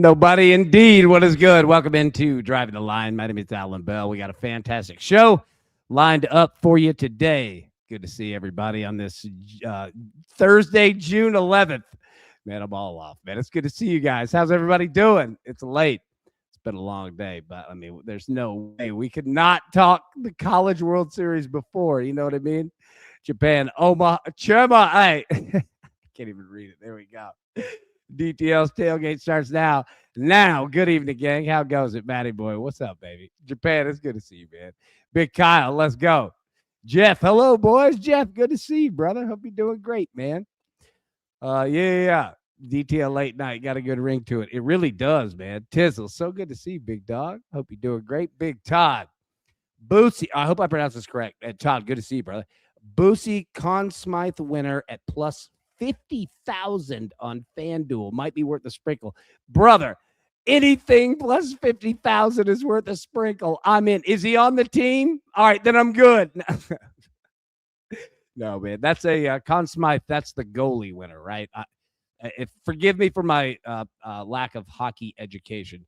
Nobody indeed. What is good? Welcome into Driving the Line. My name is Alan Bell. We got a fantastic show lined up for you today. Good to see everybody on this Thursday, June 11th. Man, I'm all off, man. It's good to see you guys. How's everybody doing? It's late. It's been a long day, but I mean, there's no way we could not talk the College World Series before. You know what I mean? Japan, Omaha, Chema. Hey, I can't even read it. There we go. DTL's tailgate starts now. Good evening, gang. How goes it, Matty boy? What's up, baby? Japan, it's good to see you, man. Big Kyle, let's go. Jeff, hello, boys. Jeff, good to see you, brother. Hope you're doing great, man. Yeah. DTL late night got a good ring to it. It really does, man. Tizzle, so good to see you, big dog. Hope you're doing great. Big Todd. Boosie, I hope I pronounced this correct. Todd, good to see you, brother. Boosie Conn Smythe winner at plus 50,000 on FanDuel. Might be worth a sprinkle. Brother, anything plus 50,000 is worth a sprinkle. I'm in. Is he on the team? All right, then I'm good. No, man. That's a Conn Smythe. That's the goalie winner, right? Forgive me for my lack of hockey education.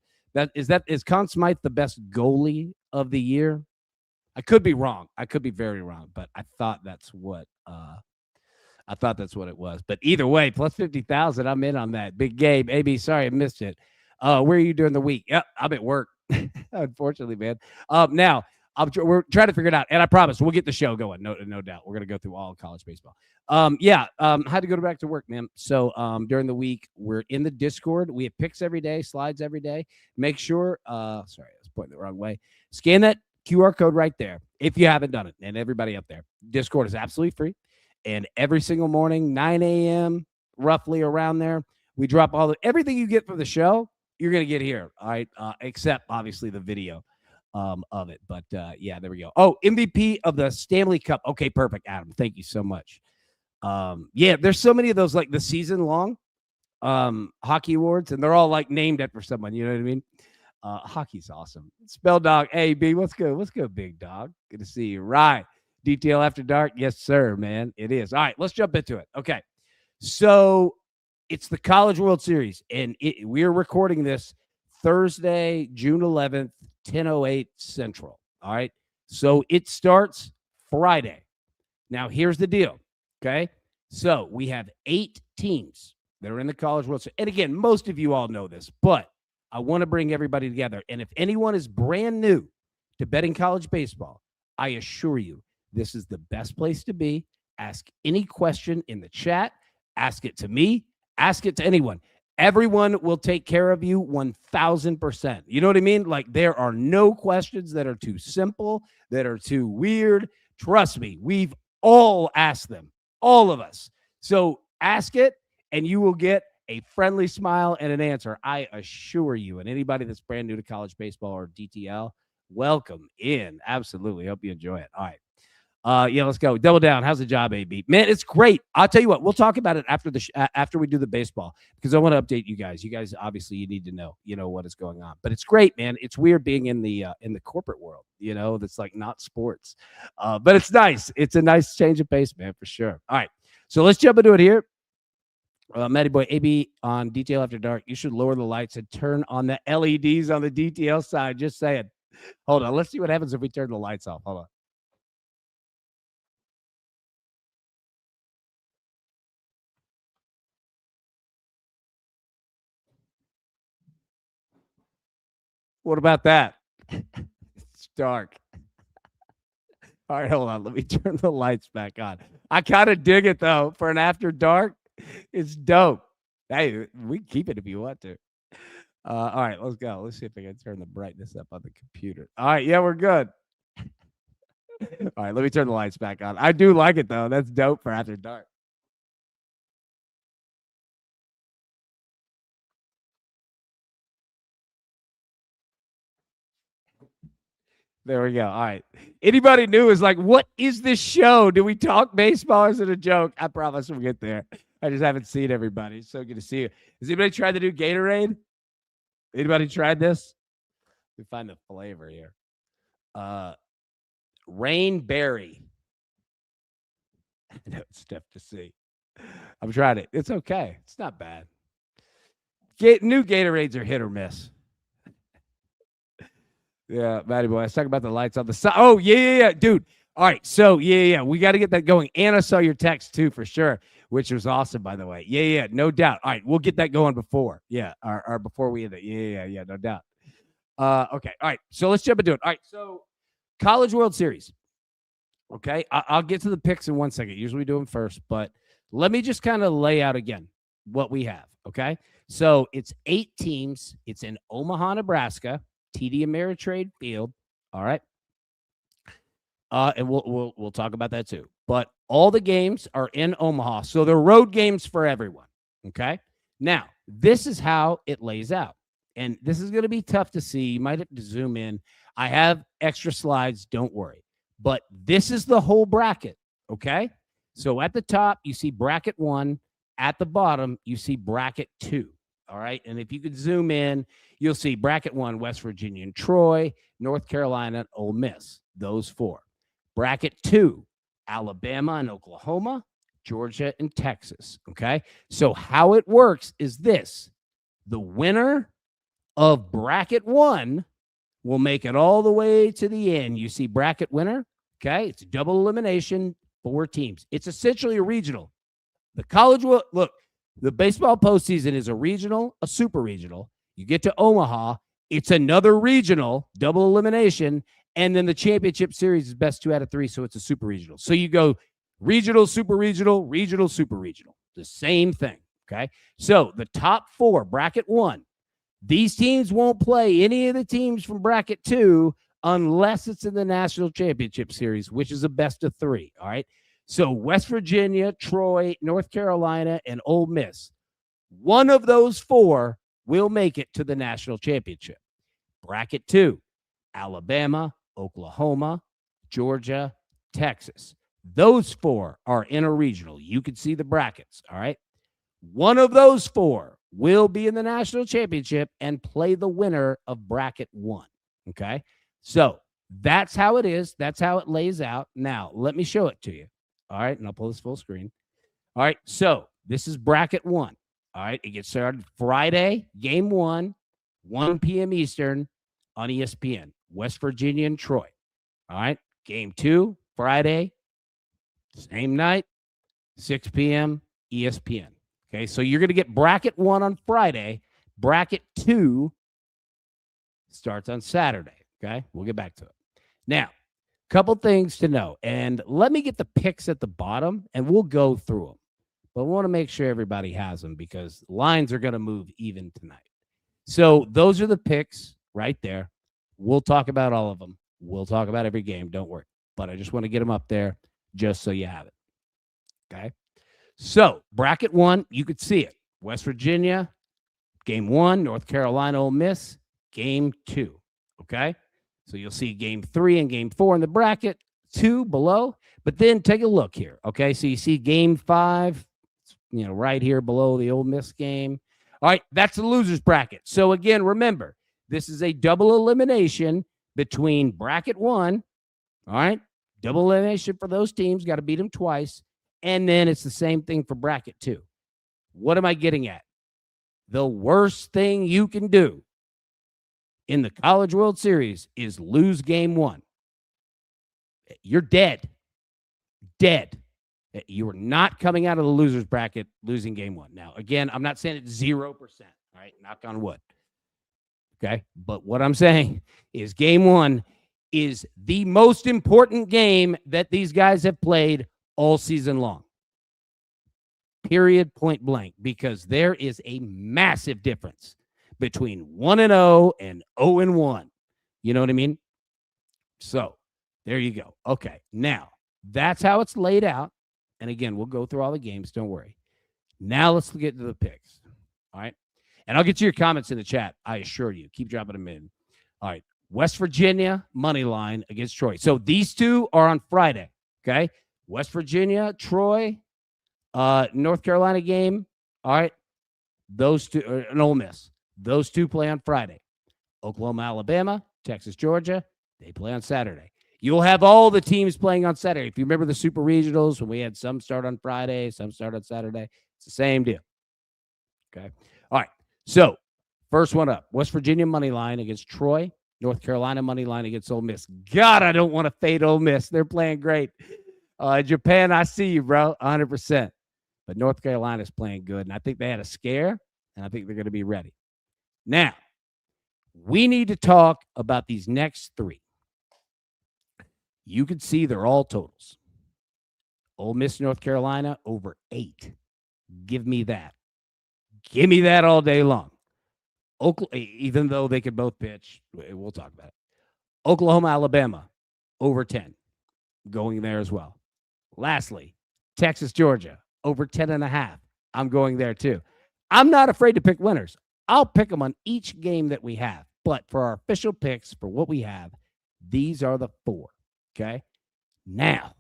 Is Conn Smythe the best goalie of the year? I could be wrong. I could be very wrong, but I thought that's what it was. But either way, plus 50,000, I'm in on that. Big Gabe, AB, sorry I missed it. Where are you during the week? Yep, I'm at work. Unfortunately, man. Now we're trying to figure it out, and I promise we'll get the show going. No doubt. We're gonna go through all of college baseball. Had to go back to work, man. So during the week, we're in the Discord. We have picks every day, slides every day. Make sure. Sorry, I was pointing the wrong way. Scan that QR code right there if you haven't done it, and everybody up there. Discord is absolutely free. And every single morning, 9 a.m., roughly around there, we drop everything you get from the show, you're going to get here, all right? Except, obviously, the video of it. But, yeah, there we go. Oh, MVP of the Stanley Cup. Okay, perfect, Adam. Thank you so much. Yeah, there's so many of those, like the season-long hockey awards, and they're all, like, named after someone. You know what I mean? Hockey's awesome. Spell Dog, hey, B, what's good? What's good, big dog? Good to see you. Right. Detail After Dark. Yes, sir, man. It is. All right, let's jump into it. Okay. So it's the College World Series, and we're recording this Thursday, June 11th, 10:08 Central. All right. So it starts Friday. Now, here's the deal. Okay. So we have 8 teams that are in the College World Series. And again, most of you all know this, but I want to bring everybody together. And if anyone is brand new to betting college baseball, I assure you, this is the best place to be. Ask any question in the chat. Ask it to me. Ask it to anyone. Everyone will take care of you 1,000%. You know what I mean? Like, there are no questions that are too simple, that are too weird. Trust me, we've all asked them, all of us. So ask it, and you will get a friendly smile and an answer. I assure you. And anybody that's brand new to college baseball or DTL, welcome in. Absolutely. Hope you enjoy it. All right. Yeah, let's go. Double down. How's the job, AB? Man, it's great. I'll tell you what. We'll talk about it after we do the baseball, because I want to update you guys. You guys, obviously, you need to know, what is going on. But it's great, man. It's weird being in the corporate world, that's like not sports. But it's nice. It's a nice change of pace, man, for sure. All right. So let's jump into it here. Matty Boy, AB on Detail After Dark. You should lower the lights and turn on the LEDs on the DTL side. Just saying. Hold on. Let's see what happens if we turn the lights off. Hold on. What about that? It's dark. All right, hold on. Let me turn the lights back on. I kind of dig it, though. For an after dark, it's dope. Hey, we can keep it if you want to. All right, let's go. Let's see if I can turn the brightness up on the computer. All right, yeah, we're good. All right, let me turn the lights back on. I do like it, though. That's dope for after dark. There we go. All right. Anybody new is like, what is this show? Do we talk baseball or is it a joke? I promise we'll get there. I just haven't seen everybody. So good to see you. Has anybody tried to do Gatorade? Anybody tried this? We find the flavor here. Rainberry. I know it's tough to see. I'm trying it. It's okay. It's not bad. New Gatorades are hit or miss. Yeah, Matty boy. I was talking about the lights on the side. Oh, yeah, dude. All right. So, yeah. We got to get that going. And I saw your text too, for sure, which was awesome, by the way. Yeah. No doubt. All right. We'll get that going before. Yeah. Or before we end it. Yeah. No doubt. Okay. All right. So let's jump into it. All right. So, College World Series. Okay. I'll get to the picks in 1 second. Usually we do them first, but let me just kind of lay out again what we have. Okay. So it's 8 teams. It's in Omaha, Nebraska, TD Ameritrade Field. All right. And we'll talk about that too. But all the games are in Omaha. So they're road games for everyone. Okay. Now, this is how it lays out. And this is going to be tough to see. You might have to zoom in. I have extra slides. Don't worry. But this is the whole bracket. Okay. So at the top, you see bracket 1. At the bottom, you see bracket 2. All right. And if you could zoom in, you'll see bracket 1, West Virginia and Troy, North Carolina, and Ole Miss. Those 4. Bracket 2, Alabama and Oklahoma, Georgia and Texas. Okay. So how it works is this: the winner of bracket 1 will make it all the way to the end. You see bracket winner. Okay. It's a double elimination, 4 teams. It's essentially a regional. The college will look, the baseball postseason is a regional, a super regional. You get to Omaha, it's another regional, double elimination. And then the championship series is best 2 out of 3. So it's a super regional. So you go regional, super regional, regional, super regional. The same thing. Okay. So the top 4, bracket 1, these teams won't play any of the teams from bracket 2 unless it's in the national championship series, which is a best of 3. All right. So West Virginia, Troy, North Carolina, and Ole Miss, one of those 4 will make it to the national championship. Bracket 2, Alabama, Oklahoma, Georgia, Texas. Those 4 are in a regional. You can see the brackets. All right. One of those 4 will be in the national championship and play the winner of bracket 1. Okay. So that's how it is. That's how it lays out. Now, let me show it to you. All right. And I'll pull this full screen. All right. So this is bracket 1. All right. It gets started Friday, game 1, 1 p.m. Eastern on ESPN, West Virginia and Troy. All right. Game 2, Friday, same night, 6 p.m. ESPN. Okay. So you're going to get bracket 1 on Friday. Bracket 2 starts on Saturday. Okay. We'll get back to it. Now, couple things to know. And let me get the picks at the bottom and we'll go through them. But we want to make sure everybody has them because lines are going to move even tonight. So those are the picks right there. We'll talk about all of them. We'll talk about every game. Don't worry. But I just want to get them up there just so you have it. Okay. So bracket 1, you could see it. West Virginia, game 1, North Carolina, Ole Miss, game 2. Okay. So you'll see game 3 and game 4 in the bracket, 2 below. But then take a look here. Okay. So you see game 5, right here below the Ole Miss game. All right. That's the losers bracket. So again, remember, this is a double elimination between bracket 1. All right. Double elimination for those teams. Got to beat them twice. And then it's the same thing for bracket 2. What am I getting at? The worst thing you can do in the College World Series is lose game 1. You're dead. Dead. You are not coming out of the losers bracket losing game 1. Now, again, I'm not saying it's 0%. All right. Knock on wood. Okay. But what I'm saying is game 1 is the most important game that these guys have played all season long. Period, point blank, because there is a massive difference between 1-0 and 0-1. You know what I mean? So there you go. Okay. Now that's how it's laid out. And again, we'll go through all the games. Don't worry. Now let's get to the picks. All right. And I'll get to your comments in the chat. I assure you. Keep dropping them in. All right. West Virginia money line against Troy. So these 2 are on Friday. Okay. West Virginia, Troy, North Carolina game. All right. Those 2, and Ole Miss. Those 2 play on Friday. Oklahoma, Alabama, Texas, Georgia, they play on Saturday. You'll have all the teams playing on Saturday. If you remember the Super Regionals, when we had some start on Friday, some start on Saturday, it's the same deal. Okay. All right. So, first one up, West Virginia money line against Troy. North Carolina money line against Ole Miss. God, I don't want to fade Ole Miss. They're playing great. Japan, I see you, bro, 100%. But North Carolina's playing good, and I think they had a scare, and I think they're going to be ready. Now, we need to talk about these next three. You can see they're all totals. Ole Miss, North Carolina, over 8. Give me that. Give me that all day long. Even though they could both pitch, we'll talk about it. Oklahoma, Alabama, over 10. Going there as well. Lastly, Texas, Georgia, over 10.5. I'm going there too. I'm not afraid to pick winners. I'll pick them on each game that we have. But for our official picks, for what we have, these are the 4. Okay? Now,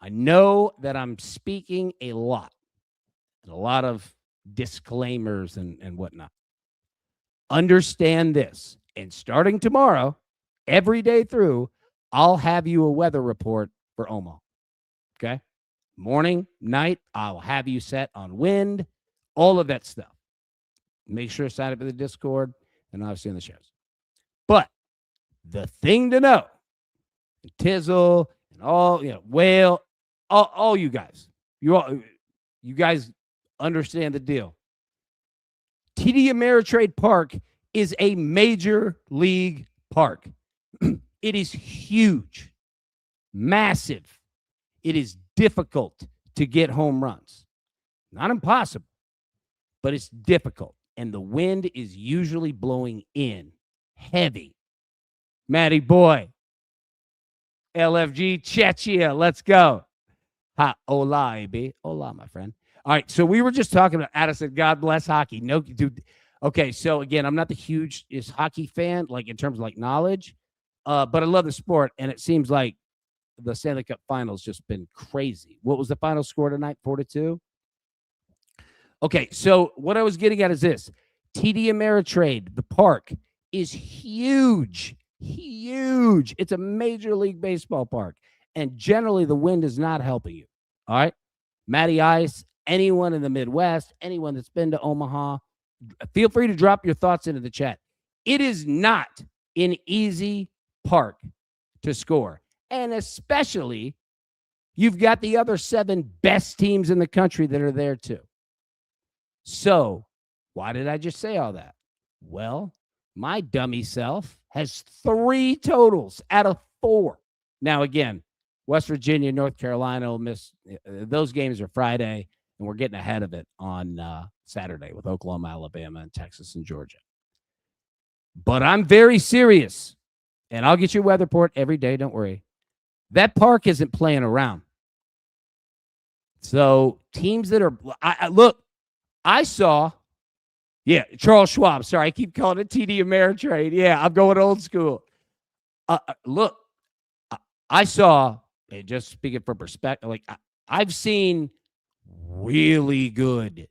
I know that I'm speaking a lot of disclaimers and whatnot. Understand this. And starting tomorrow, every day through, I'll have you a weather report for Omaha. Okay? Morning, night, I'll have you set on wind, all of that stuff. Make sure to sign up for the Discord and obviously in the shows. But the thing to know, Tizzle and all, Whale, all you guys, you guys understand the deal. TD Ameritrade Park is a major league park. It is huge, massive. It is difficult to get home runs. Not impossible, but it's difficult. And the wind is usually blowing in heavy. Matty boy, LFG, Chechia, let's go. Ha, hola, AB. Hola, my friend. All right, so we were just talking about Addison, God bless hockey. No, dude. Okay, so again, I'm not the hugest hockey fan, like in terms of like knowledge, but I love the sport, and it seems like the Stanley Cup Finals just been crazy. What was the final score tonight? 4-2? Okay, so what I was getting at is this. TD Ameritrade, the park, is huge. Huge. It's a major league baseball park, and generally the wind is not helping you. All right? Matty Ice, anyone in the Midwest, anyone that's been to Omaha, feel free to drop your thoughts into the chat. It is not an easy park to score. And especially, you've got the other 7 best teams in the country that are there too. So, why did I just say all that? Well, my dummy self has 3 totals out of 4. Now, again, West Virginia, North Carolina, Ole Miss, those games are Friday, and we're getting ahead of it on Saturday with Oklahoma, Alabama, and Texas and Georgia. But I'm very serious, and I'll get you a weather report every day, don't worry. That park isn't playing around. So teams that are look, I saw, Charles Schwab. Sorry, I keep calling it TD Ameritrade. Yeah, I'm going old school. Look, I saw, just speaking from perspective, like I've seen really good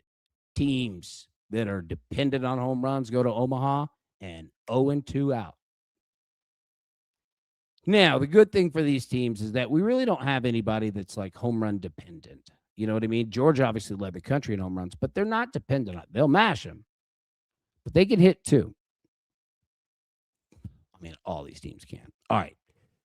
teams that are dependent on home runs go to Omaha and 0-2 out. Now, the good thing for these teams is that we really don't have anybody that's like home run dependent. You know what I mean? Georgia obviously led the country in home runs, but they're not dependent on it. They'll mash them, but they can hit too. I mean, all these teams can. All right.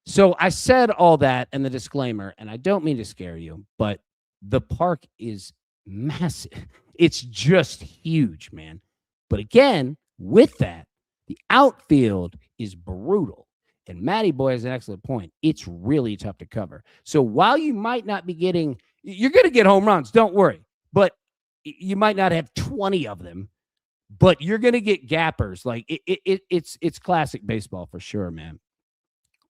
So I said all that and the disclaimer, and I don't mean to scare you, but the park is massive. It's just huge, man. But again, with that, the outfield is brutal. And Matty Boy has an excellent point. It's really tough to cover. So while you might not be getting, you're going to get home runs, don't worry. But you might not have 20 of them, but you're going to get gappers. Like it's classic baseball for sure, man.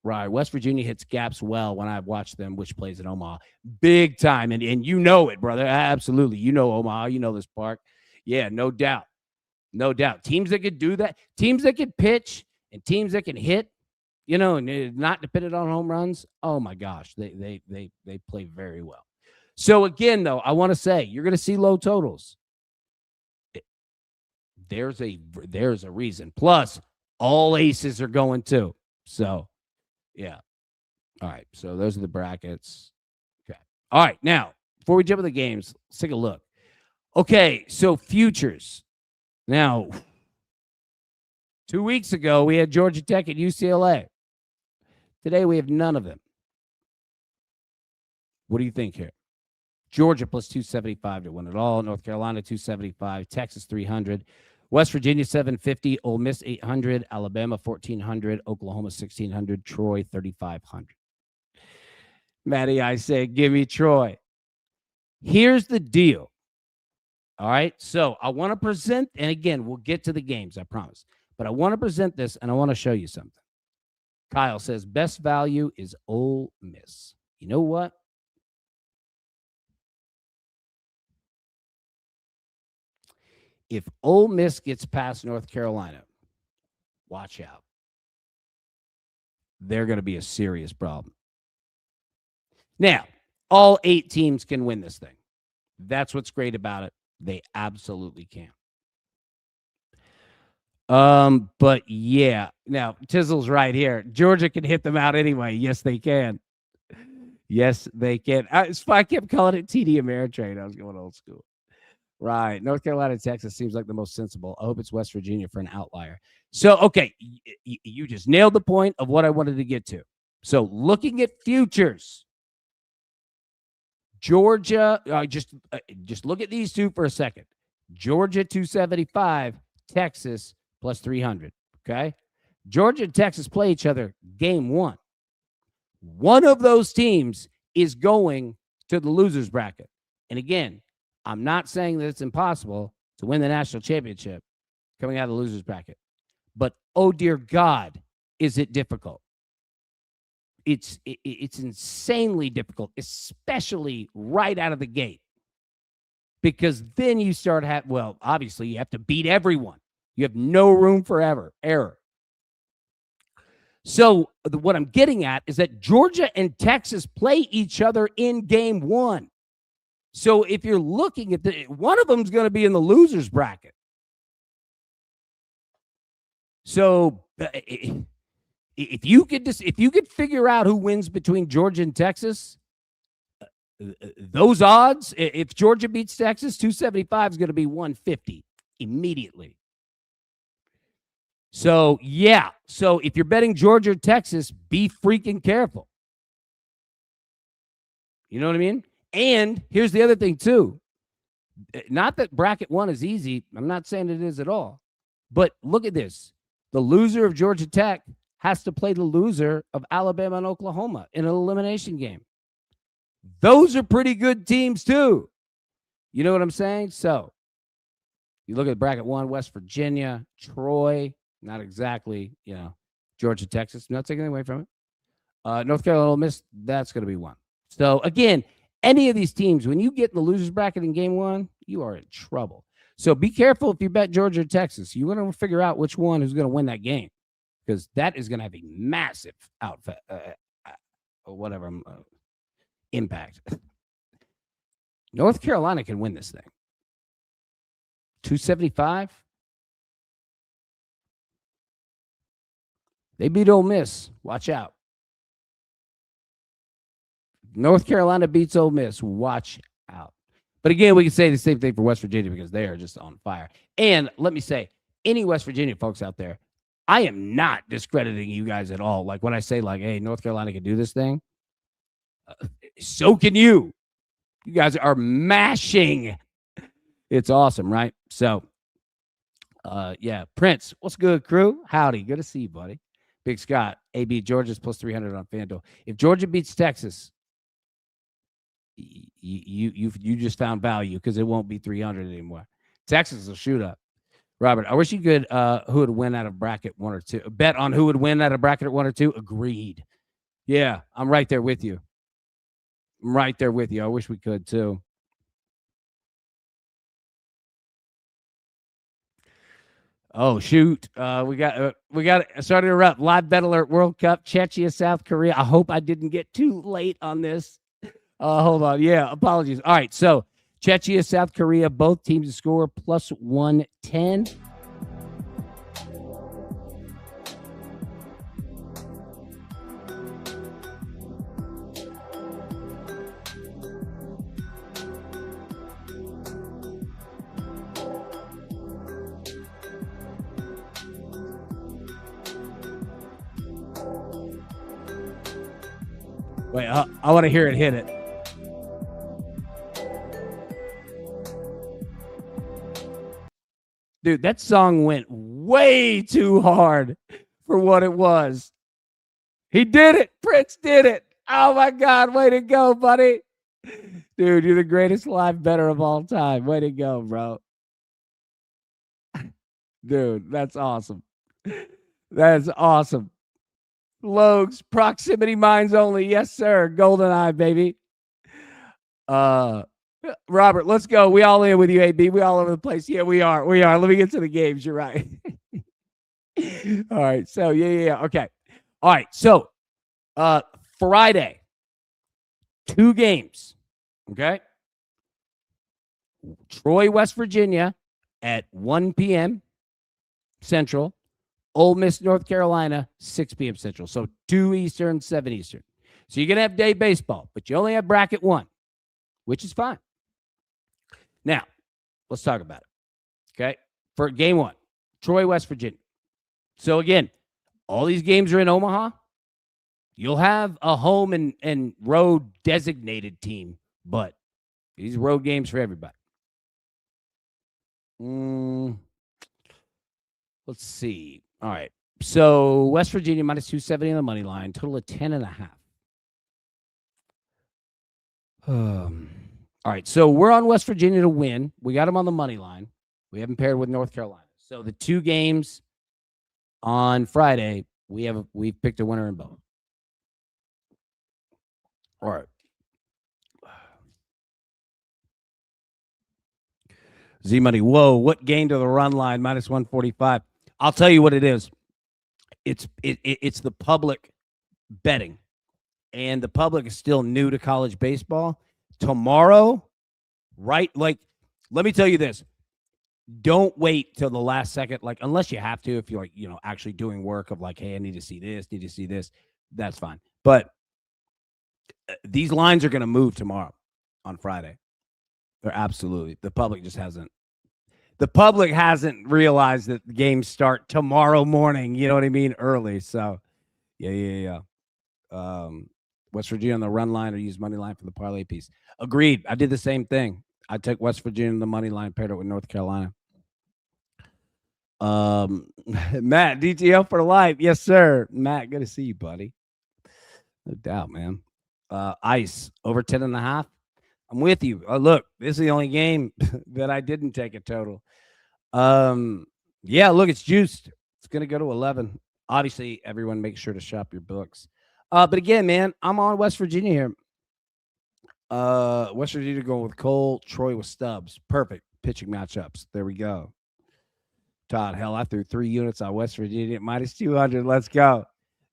Right. West Virginia hits gaps well when I've watched them, which plays in Omaha. Big time. And you know it, brother. Absolutely. You know Omaha. You know this park. Yeah, no doubt. No doubt. Teams that could do that, teams that can pitch and teams that can hit, and not dependent on home runs. Oh my gosh, they play very well. So again, though, I want to say you're going to see low totals. There's a reason. Plus, all aces are going too. So, yeah. All right. So those are the brackets. Okay. All right. Now, before we jump into the games, let's take a look. Okay. So futures. Now, 2 weeks ago, we had Georgia Tech at UCLA. Today, we have none of them. What do you think here? Georgia plus 275 to win it all. North Carolina 275. Texas 300. West Virginia 750. Ole Miss 800. Alabama 1400. Oklahoma 1600. Troy 3500. Maddie, I say, give me Troy. Here's the deal. All right. So I want to present, and again, we'll get to the games, I promise. But I want to present this, and I want to show you something. Kyle says best value is Ole Miss. You know what? If Ole Miss gets past North Carolina, watch out. They're going to be a serious problem. Now, all 8 teams can win this thing. That's what's great about it. They absolutely can. But yeah, now Tizzle's right here. Georgia can hit them out anyway. Yes, they can. Yes, they can. I kept calling it TD Ameritrade. I was going old school. Right. North Carolina, Texas seems like the most sensible. I hope it's West Virginia for an outlier. So, okay, you just nailed the point of what I wanted to get to. So, looking at futures, Georgia, just look at these two for a second. Georgia 275, Texas plus 300. Okay. Georgia and Texas play each other game 1. One of those teams is going to the losers bracket. And again, I'm not saying that it's impossible to win the national championship coming out of the losers bracket. But, oh, dear God, is it difficult. It's insanely difficult, especially right out of the gate. Because then you start obviously you have to beat everyone. You have no room for error. So what I'm getting at is that Georgia and Texas play each other in game 1. So if you're looking at one of them is going to be in the losers bracket. So if you could figure out who wins between Georgia and Texas, those odds, if Georgia beats Texas, 275 is going to be 150 immediately. So, yeah. So if you're betting Georgia or Texas, be freaking careful. You know what I mean? And here's the other thing, too. Not that bracket 1 is easy. I'm not saying it is at all. But look at this. The loser of Georgia Tech has to play the loser of Alabama and Oklahoma in an elimination game. Those are pretty good teams, too. You know what I'm saying? So you look at bracket 1, West Virginia, Troy, not exactly, Georgia, Texas. Not taking away from it. North Carolina, Ole Miss, that's going to be 1. So, again, any of these teams, when you get in the losers bracket in game 1, you are in trouble. So be careful if you bet Georgia or Texas. You're going to figure out which one is going to win that game because that is going to have a massive impact. North Carolina can win this thing. 275. They beat Ole Miss. Watch out. North Carolina beats Ole Miss. Watch out. But again, we can say the same thing for West Virginia because they are just on fire. And let me say, any West Virginia folks out there, I am not discrediting you guys at all. Like when I say, hey, North Carolina can do this thing, so can you. You guys are mashing. It's awesome, right? So, yeah. Prince, what's good, crew? Howdy. Good to see you, buddy. Big Scott, AB, Georgia's plus 300 on FanDuel. If Georgia beats Texas, you just found value because it won't be 300 anymore. Texas will shoot up. Robert, I wish you could who would win out of bracket 1 or 2. Bet on who would win out of bracket 1 or 2. Agreed. Yeah, I'm right there with you. I wish we could too. Oh shoot! We got started to erupt. Live bet alert. World Cup, Czechia, South Korea. I hope I didn't get too late on this. Hold on. Yeah, apologies. All right, so Czechia, South Korea, both teams to score plus 110. Wait, I want to hear it hit it. Dude, that song went way too hard for what it was. He did it. Prince did it. Oh my God. Way to go, buddy. Dude, you're the greatest live better of all time. Way to go, bro. Dude, that's awesome. That's awesome. Logs, proximity mines only. Yes, sir. Golden eye, baby. Robert, let's go. We all in with you, AB. We all over the place. Yeah, we are. We are. Let me get to the games. You're right. All right. So yeah. Okay. All right. So Friday, 2 games. Okay. Troy, West Virginia at 1 p.m. Central. Ole Miss, North Carolina, 6 p.m. Central. So 2 Eastern, 7 Eastern. So you're going to have day baseball, but you only have bracket 1, which is fine. Now, let's talk about it. Okay. For game 1, Troy, West Virginia. So again, all these games are in Omaha. You'll have a home and road designated team, but these road games for everybody. Let's see. All right. So West Virginia minus 270 on the money line, total of 10.5. All right. So we're on West Virginia to win. We got them on the money line. We haven't paired with North Carolina. So the 2 games on Friday, we've picked a winner in both. All right. Z Money. Whoa, what gain to the run line? Minus 145. I'll tell you what it is. It's the public betting. And the public is still new to college baseball. Tomorrow, right? Like, let me tell you this. Don't wait till the last second, like, unless you have to, if you're like, actually doing work of like, hey, I need to see this, that's fine. But these lines are going to move tomorrow on Friday. They're absolutely. The public hasn't realized that the games start tomorrow morning. You know what I mean? Early. So, yeah. West Virginia on the run line or use money line for the parlay piece. Agreed. I did the same thing. I took West Virginia on the money line, paired it with North Carolina. Matt, DTL for life. Yes, sir. Matt, good to see you, buddy. No doubt, man. Ice over 10.5. I'm with you. Look, this is the only game that I didn't take a total. Yeah, look, it's juiced. It's going to go to 11. Obviously, everyone make sure to shop your books. But again, man, I'm on West Virginia here. West Virginia going with Cole, Troy with Stubbs. Perfect pitching matchups. There we go. Todd, hell, I threw 3 units on West Virginia at minus 200. Let's go.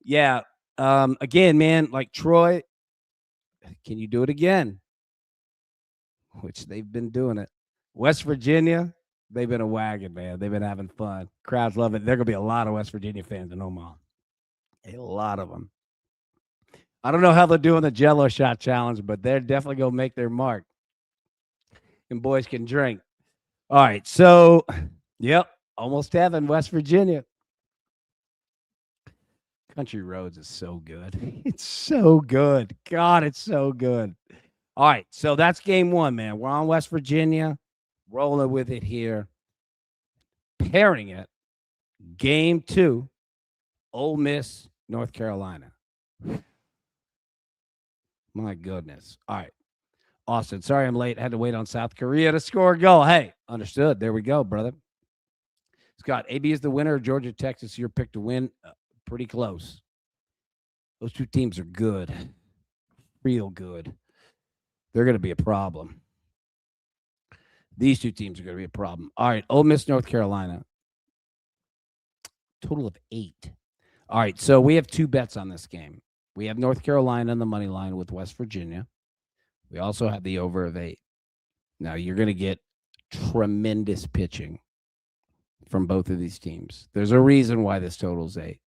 Yeah. Again, man, like Troy, can you do it again? Which they've been doing it. West Virginia, they've been a wagon, man. They've been having fun. Crowds love it. There are going to be a lot of West Virginia fans in Omaha. A lot of them. I don't know how they're doing the Jello shot challenge, but they're definitely going to make their mark. And boys can drink. All right. So, yep. Almost heaven, West Virginia. Country Roads is so good. It's so good. God, it's so good. All right. So that's game 1, man. We're on West Virginia. Rolling with it here. Pairing it. Game 2. Ole Miss, North Carolina. My goodness. All right. Austin, sorry I'm late. Had to wait on South Korea to score a goal. Hey, understood. There we go, brother. Scott, AB is the winner of Georgia, Texas. Your pick to win. Pretty close. Those 2 teams are good. Real good. They're going to be a problem. These 2 teams are going to be a problem. All right. Ole Miss, North Carolina. Total of 8. All right. So we have 2 bets on this game. We have North Carolina on the money line with West Virginia. We also have the over of 8. Now, you're going to get tremendous pitching from both of these teams. There's a reason why this total's 8.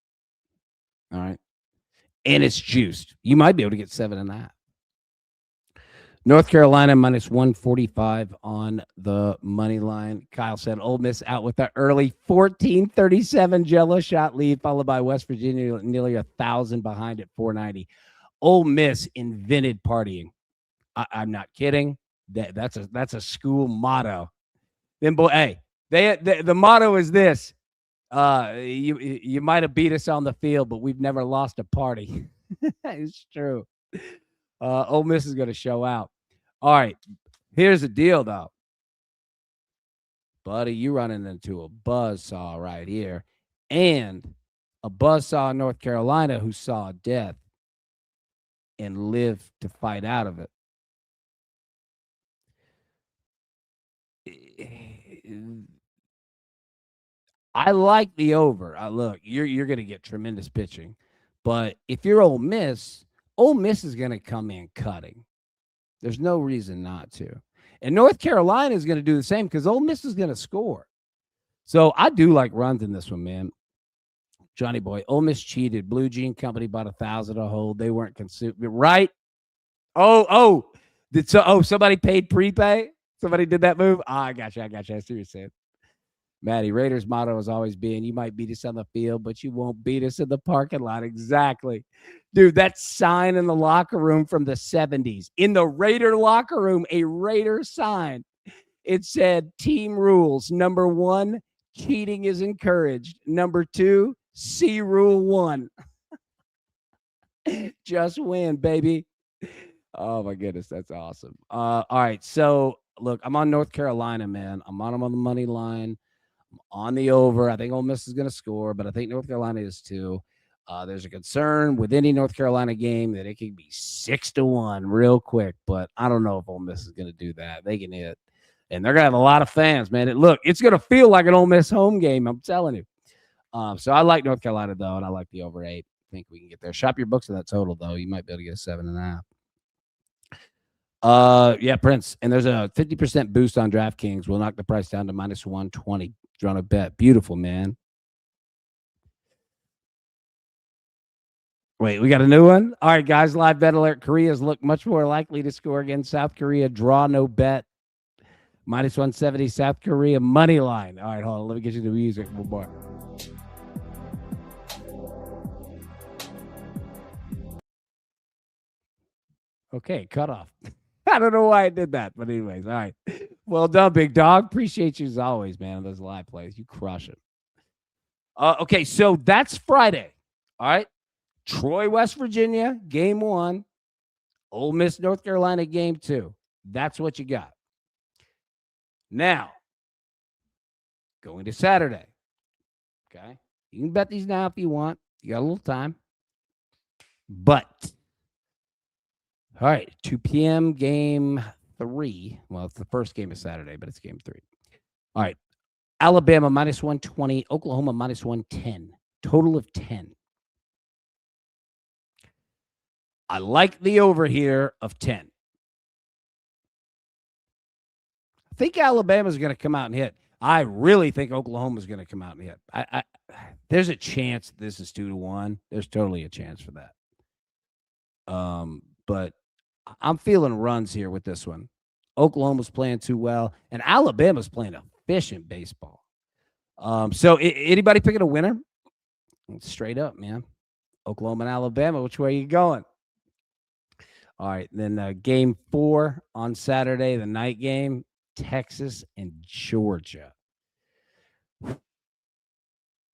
All right. And it's juiced. You might be able to get 7.5. North Carolina minus 145 on the money line. Kyle said Ole Miss out with the early 14-37 Jello shot lead, followed by West Virginia nearly 1,000 behind at 490. Ole Miss invented partying. I'm not kidding. That's a school motto. Then boy, hey, the motto is this: you might have beat us on the field, but we've never lost a party. It's true. Ole Miss is going to show out. All right, here's the deal, though, buddy. You running into a buzzsaw right here, and a buzzsaw in North Carolina who saw death and lived to fight out of it. I like the over. Look, you're going to get tremendous pitching, but if you're Ole Miss is going to come in cutting. There's no reason not to. And North Carolina is going to do the same because Ole Miss is going to score. So I do like runs in this one, man. Johnny boy, Ole Miss cheated. Blue Jean Company bought 1,000 a hold. They weren't consumed, right? Somebody paid prepay? Somebody did that move? I got you. I see what you're saying. Maddie, Raiders' motto has always been, you might beat us on the field, but you won't beat us in the parking lot. Exactly. Dude, that sign in the locker room from the 70s. In the Raider locker room, a Raider sign. It said, team rules. Number 1, cheating is encouraged. Number 2, see rule 1. Just win, baby. Oh, my goodness. That's awesome. All right. So, look, I'm on North Carolina, man. I'm on them on the money line. On the over. I think Ole Miss is going to score, but I think North Carolina is too. There's a concern with any North Carolina game that it could be 6-1 real quick, but I don't know if Ole Miss is going to do that. They can hit, and they're going to have a lot of fans, man. It's going to feel like an Ole Miss home game. I'm telling you. So I like North Carolina though, and I like the over 8. I think we can get there. Shop your books at that total though. You might be able to get 7.5. Yeah, Prince. And there's a 50% boost on DraftKings. We'll knock the price down to -120. Drawn a bet. Beautiful, man. Wait, we got a new one? All right, guys. Live bet alert. Korea's look much more likely to score against South Korea. Draw no bet. -170. South Korea money line. All right, hold on. Let me get you the music. More. Okay, cut off. I don't know why I did that, but anyways, all right. Well done, big dog. Appreciate you as always, man. On those live plays, you crush it. Okay, so that's Friday. All right, Troy, West Virginia, game 1. Ole Miss, North Carolina, game 2. That's what you got. Now, going to Saturday. Okay, you can bet these now if you want. You got a little time, but. All right, 2 p.m. game 3. Well, it's the first game of Saturday, but it's game 3. All right, Alabama -120, Oklahoma -110. Total of 10. I like the over here of 10. I think Alabama's going to come out and hit. I really think Oklahoma's going to come out and hit. There's a chance this is 2-1. There's totally a chance for that. But I'm feeling runs here with this one. Oklahoma's playing too well, and Alabama's playing efficient baseball. So anybody picking a winner? Straight up, man. Oklahoma and Alabama, which way are you going? All right, then game 4 on Saturday, the night game, Texas and Georgia.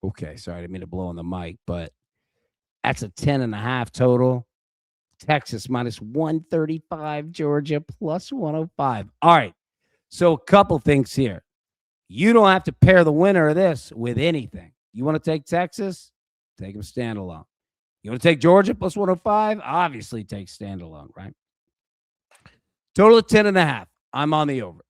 Okay, sorry, I didn't mean to blow on the mic, but that's a 10.5 total. Texas -135, Georgia +105. All right, so a couple things here. You don't have to pair the winner of this with anything. You want to take Texas? Take them standalone. You want to take Georgia +105? Obviously take standalone, right? Total of 10.5. I'm on the over.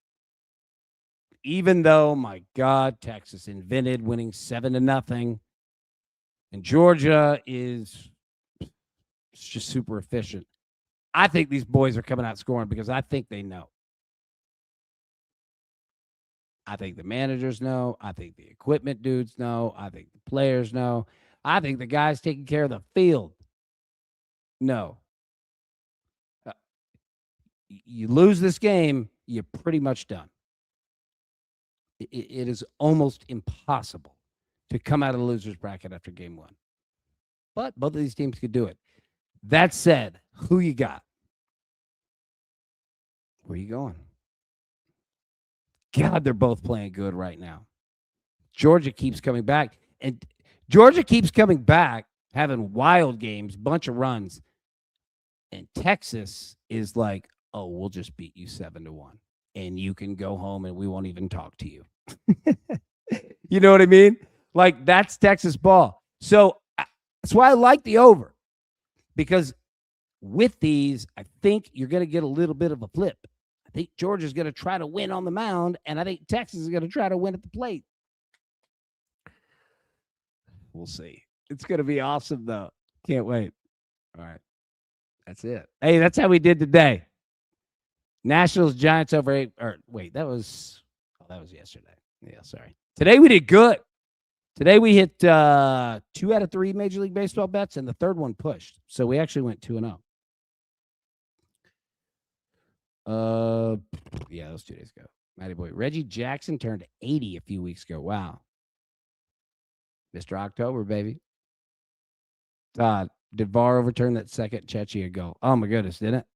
Even though, my God, Texas invented winning 7-0, and Georgia is just super efficient. I think these boys are coming out scoring because I think they know. I think the managers know. I think the equipment dudes know. I think the players know. I think the guys taking care of the field know. You lose this game, you're pretty much done. It is almost impossible to come out of the loser's bracket after game 1. But both of these teams could do it. That said, who you got? Where you going? God, they're both playing good right now. Georgia keeps coming back, and Georgia keeps coming back, having wild games, bunch of runs, and Texas is like, oh, we'll just beat you 7-1, and you can go home, and we won't even talk to you. You know what I mean? Like that's Texas ball. So that's why I like the over, because with these, I think you're going to get a little bit of a flip. I think Georgia's going to try to win on the mound, and I think Texas is going to try to win at the plate. We'll see. It's going to be awesome, though. Can't wait. All right. That's it. Hey, that's how we did today. Nationals, Giants over 8. Or wait, that was yesterday. Yeah, sorry. Today we did good. Today we hit 2 out of 3 Major League Baseball bets, and the third one pushed. So we actually went 2-0. Yeah, that was 2 days ago. Matty boy. Reggie Jackson turned 80 a few weeks ago. Wow. Mr. October, baby. Todd, did VAR overturn that second Chechia goal? Oh, my goodness, didn't it?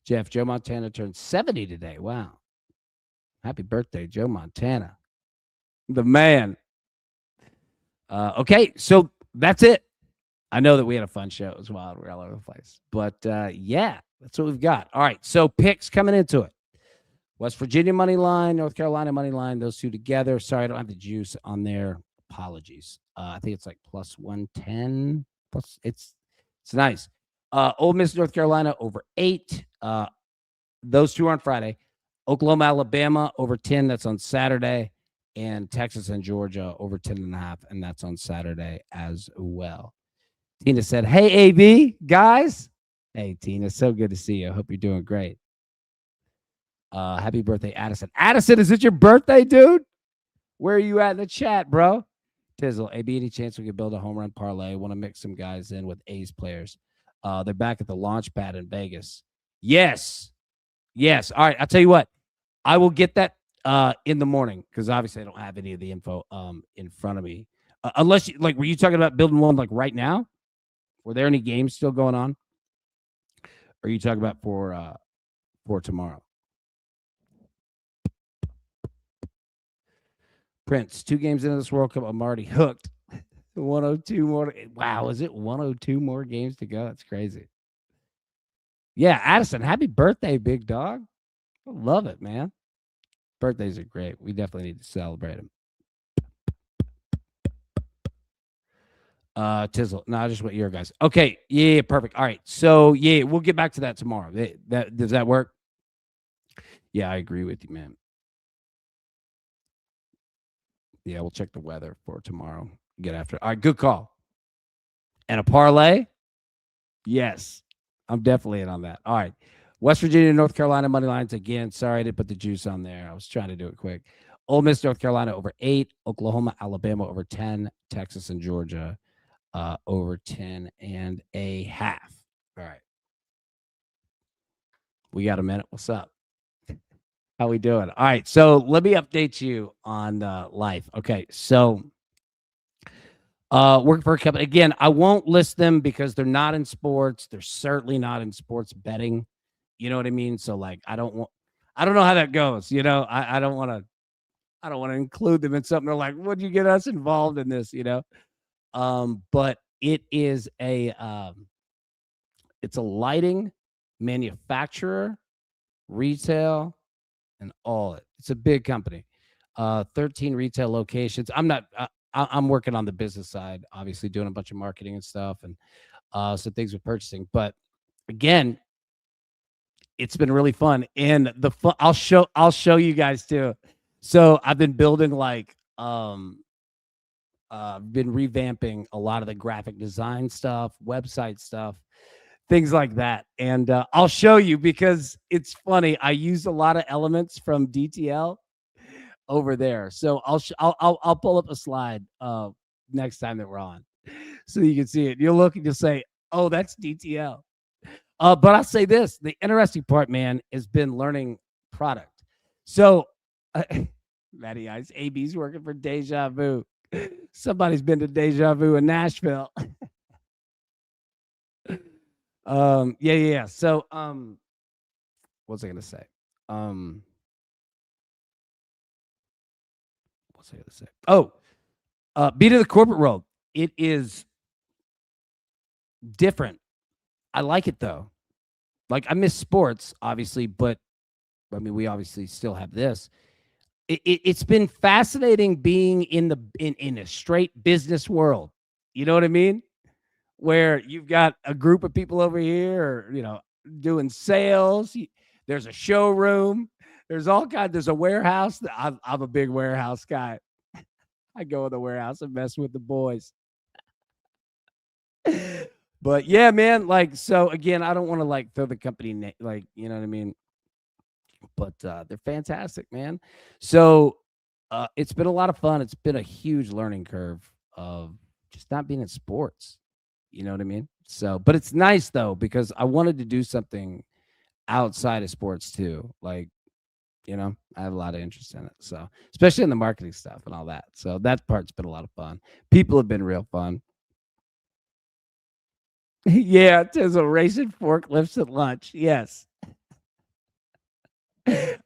Jeff, Joe Montana turned 70 today. Wow. Happy birthday, Joe Montana. The man. Okay, so that's it. I know that we had a fun show. It was wild. We're all over the place. But, yeah, that's what we've got. All right, so picks coming into it. West Virginia money line, North Carolina money line, those two together. Sorry, I don't have the juice on there. Apologies. I think it's like plus 110. Plus, it's nice. Ole Miss, North Carolina over 8. Those two are on Friday. Oklahoma, Alabama over 10. That's on Saturday. And Texas and Georgia over 10.5. And that's on Saturday as well. Tina said, hey, AB, guys. Hey, Tina, so good to see you. I hope you're doing great. Happy birthday, Addison. Addison, is it your birthday, dude? Where are you at in the chat, bro? Tizzle, AB, any chance we could build a home run parlay? Want to mix some guys in with A's players. They're back at the launch pad in Vegas. Yes. Yes. All right. I'll tell you what. I will get that in the morning, because obviously I don't have any of the info in front of me. Unless, like, were you talking about building one like right now? Were there any games still going on? Or are you talking about for tomorrow? Prince, 2 games into this World Cup, I'm already hooked. 102 more. Wow, is it 102 more games to go? That's crazy. Yeah, Addison, happy birthday, big dog. I love it, man. Birthdays are great. We definitely need to celebrate them. Tizzle. No, I just went your guys. Okay. Yeah, perfect. All right. So yeah, we'll get back to that tomorrow. That does that work? Yeah, I agree with you, man. Yeah, we'll check the weather for tomorrow. Get after it. All right, good call. And a parlay? Yes. I'm definitely in on that. All right. West Virginia, North Carolina money lines again. Sorry I didn't put the juice on there. I was trying to do it quick. Ole Miss, North Carolina over 8. Oklahoma, Alabama over 10. Texas and Georgia over 10.5. All right. We got a minute. What's up? How we doing? All right. So let me update you on life. Okay. So working for a company. Again, I won't list them because they're not in sports. They're certainly not in sports betting. You know what I mean? So like I don't know how that goes. You know, I don't want to include them in something. They're like, what'd you get us involved in this? You know? But it is it's a lighting manufacturer, retail, and all it. It's a big company. 13 retail locations. I'm working on the business side, obviously doing a bunch of marketing and stuff, and some things with purchasing. But again, it's been really fun. And the fun, I'll show you guys too. So I've been building like been revamping a lot of the graphic design stuff, website stuff, things like that. And I'll show you because it's funny. I use a lot of elements from DTL over there. So I'll pull up a slide next time that we're on, so you can see it. You'll look and you'll say, "Oh, that's DTL." But I'll say this: the interesting part, man, has been learning product. So, Matty Ice, AB's working for Deja Vu. Somebody's been to Deja Vu in Nashville. Yeah. So, what was I gonna say? Um, what was I gonna say? Oh, being in the corporate world, it is different. I like it though. Like I miss sports, obviously, but I mean, we obviously still have this. It's been fascinating being in a straight business world. You know what I mean? Where you've got a group of people over here, or doing sales. There's a showroom. There's all kind. There's a warehouse. I'm a big warehouse guy. I go in the warehouse and mess with the boys. But yeah, man. Like so, again, I don't want to like throw the company like you know what I mean. But they're fantastic, man. So it's been a lot of fun. It's been a huge learning curve of just not being in sports. You know what I mean? So, but it's nice though because I wanted to do something outside of sports too. Like, I have a lot of interest in it. So, especially in the marketing stuff and all that. So that part's been a lot of fun. People have been real fun. Yeah, there's a racing forklifts at lunch. Yes.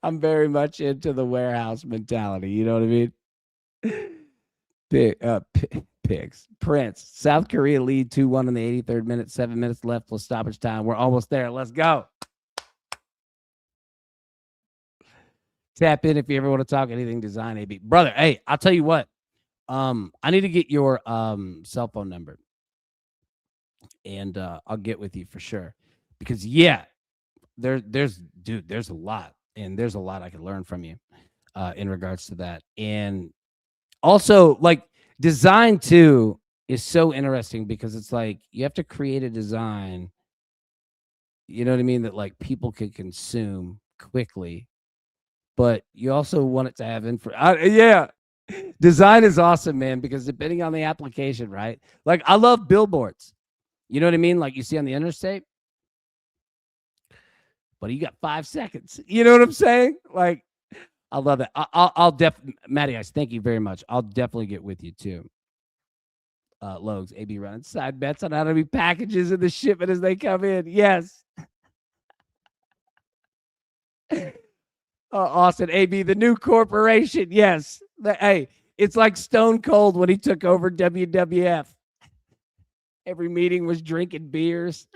I'm very much into the warehouse mentality. You know what I mean? Pigs. Prince. South Korea lead 2-1 in the 83rd minute. 7 minutes left till stoppage time. We're almost there. Let's go. Tap in if you ever want to talk anything design, AB. Brother, hey, I'll tell you what. I need to get your cell phone number and I'll get with you for sure. Because yeah, there's a lot. And there's a lot I could learn from you in regards to that. And also, like design too is so interesting because it's like you have to create a design, you know what I mean, that like people can consume quickly, but you also want it to have info. Yeah, design is awesome, man, because depending on the application, right? Like I love billboards. You know what I mean? Like you see on the interstate, but you got 5 seconds. You know what I'm saying? Like I love that. I'll definitely, Matty Ice, thank you very much. I'll definitely get with you too. Logs, AB running side bets on how to be packages in the shipment as they come in. Yes. Austin, AB, the new corporation. Yes. Hey, it's like Stone Cold when he took over WWF. Every meeting was drinking beers.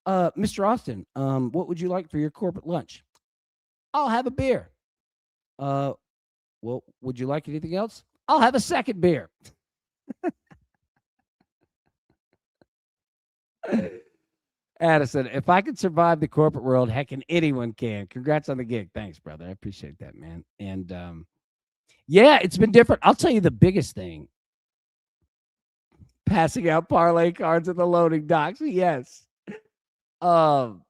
Mr. Austin, what would you like for your corporate lunch? I'll have a beer. Well, would you like anything else? I'll have a second beer. Addison, if I could survive the corporate world, heckin' anyone can. Congrats on the gig. Thanks, brother. I appreciate that, man. And yeah, it's been different. I'll tell you the biggest thing. Passing out parlay cards at the loading docks. Yes. Um,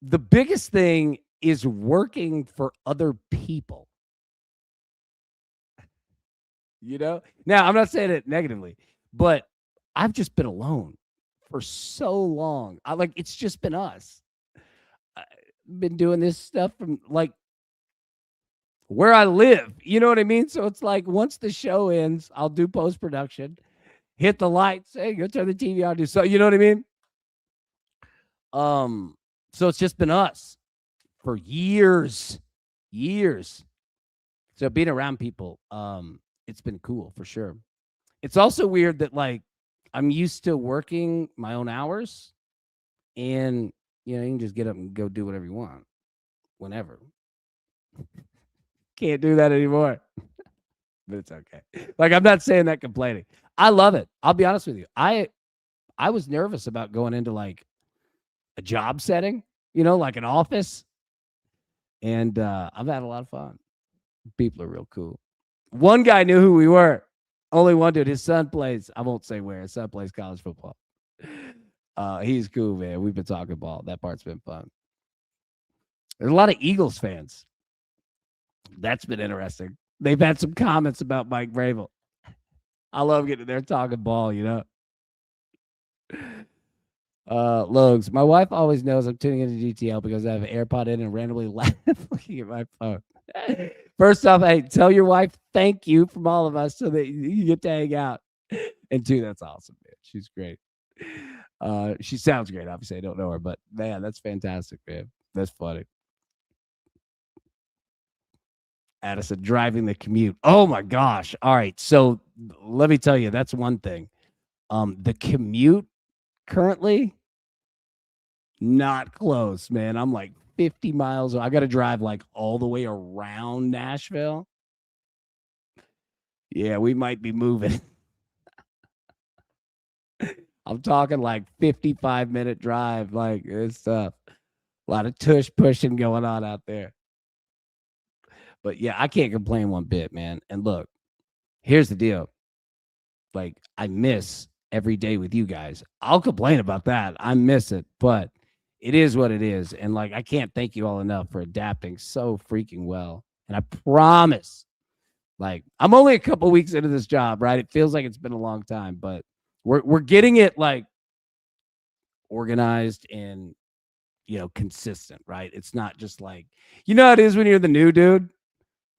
the biggest thing is working for other people. Now I'm not saying it negatively, but I've just been alone for so long. It's just been us. I've been doing this stuff from like where I live. You know what I mean? So it's like once the show ends, I'll do post production, hit the lights, hey, go turn the TV on, do so. You know what I mean? So it's just been us for years. So being around people, it's been cool for sure. It's also weird that like I'm used to working my own hours and you can just get up and go do whatever you want whenever. Can't do that anymore. But it's okay. Like I'm not saying that complaining. I love it. I'll be honest with you. I was nervous about going into like a job setting, like an office. And I've had a lot of fun. People are real cool. One guy knew who we were. Only one dude. His son plays, I won't say where, his son plays college football. He's cool, man. We've been talking ball. That part's been fun. There's a lot of Eagles fans. That's been interesting. They've had some comments about Mike Vrabel. I love getting there talking ball, Logs, my wife always knows I'm tuning into GTL because I have an AirPod in and randomly laugh looking at my phone. First off, hey, tell your wife thank you from all of us so that you get to hang out. And two, that's awesome, man. She's great. She sounds great. Obviously, I don't know her, but man, that's fantastic, man. That's funny. Addison driving the commute. Oh my gosh. All right. So let me tell you, that's one thing. The commute currently, not close, man. I'm like 50 miles. I got to drive like all the way around Nashville. Yeah, we might be moving. I'm talking like 55-minute drive. Like it's a lot of tush pushing going on out there. But yeah, I can't complain one bit, man. And look, here's the deal. Like I miss every day with you guys. I'll complain about that. I miss it, but it is what it is. And like I can't thank you all enough for adapting so freaking well. And I promise, like I'm only a couple weeks into this job, right? It feels like it's been a long time, but we're getting it like organized and consistent, right? It's not just like how it is when you're the new dude.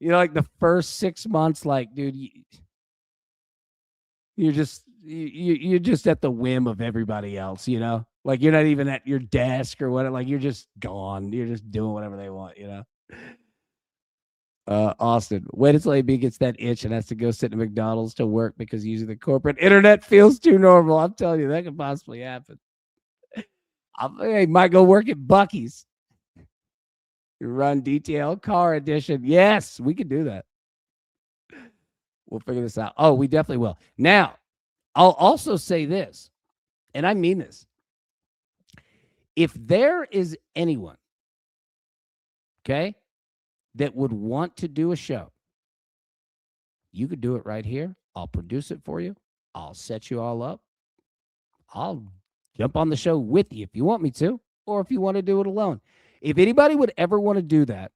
Like the first 6 months, like, dude, you're just at the whim of everybody else, like you're not even at your desk or what, like you're just gone. You're just doing whatever they want. Austin, wait until AB gets that itch and has to go sit in McDonald's to work because using the corporate internet feels too normal. I'm telling you, that could possibly happen. I might go work at Bucky's. Run detail car edition. Yes, we can do that. We'll figure this out. Oh, we definitely will. Now, I'll also say this, and I mean this. If there is anyone, okay, that would want to do a show, you could do it right here. I'll produce it for you. I'll set you all up. I'll jump on the show with you if you want me to, or if you want to do it alone. If anybody would ever want to do that,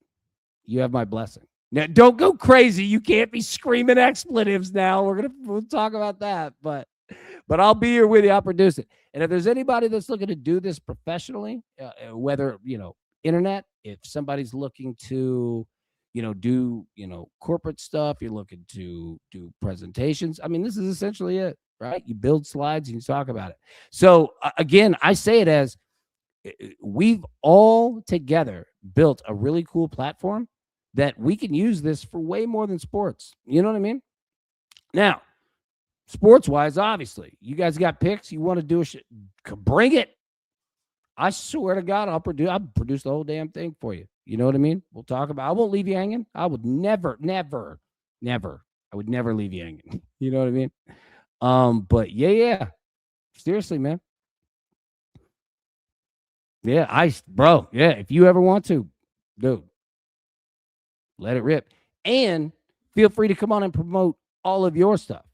you have my blessing. Now, don't go crazy. You can't be screaming expletives now. We'll talk about that, but I'll be here with you. I'll produce it. And if there's anybody that's looking to do this professionally, whether internet, if somebody's looking to do corporate stuff, you're looking to do presentations. I mean, this is essentially it, right? You build slides and you talk about it. So again, I say it as we've all together built a really cool platform that we can use this for way more than sports. You know what I mean? Now, sports wise, obviously, you guys got picks. You want to do a shit, bring it. I swear to God, I'll produce the whole damn thing for you. You know what I mean? We'll talk about. I won't leave you hanging. I would never. I would never leave you hanging. You know what I mean? But yeah. Seriously, man. Yeah, bro. Yeah, if you ever want to, dude, let it rip. And feel free to come on and promote all of your stuff,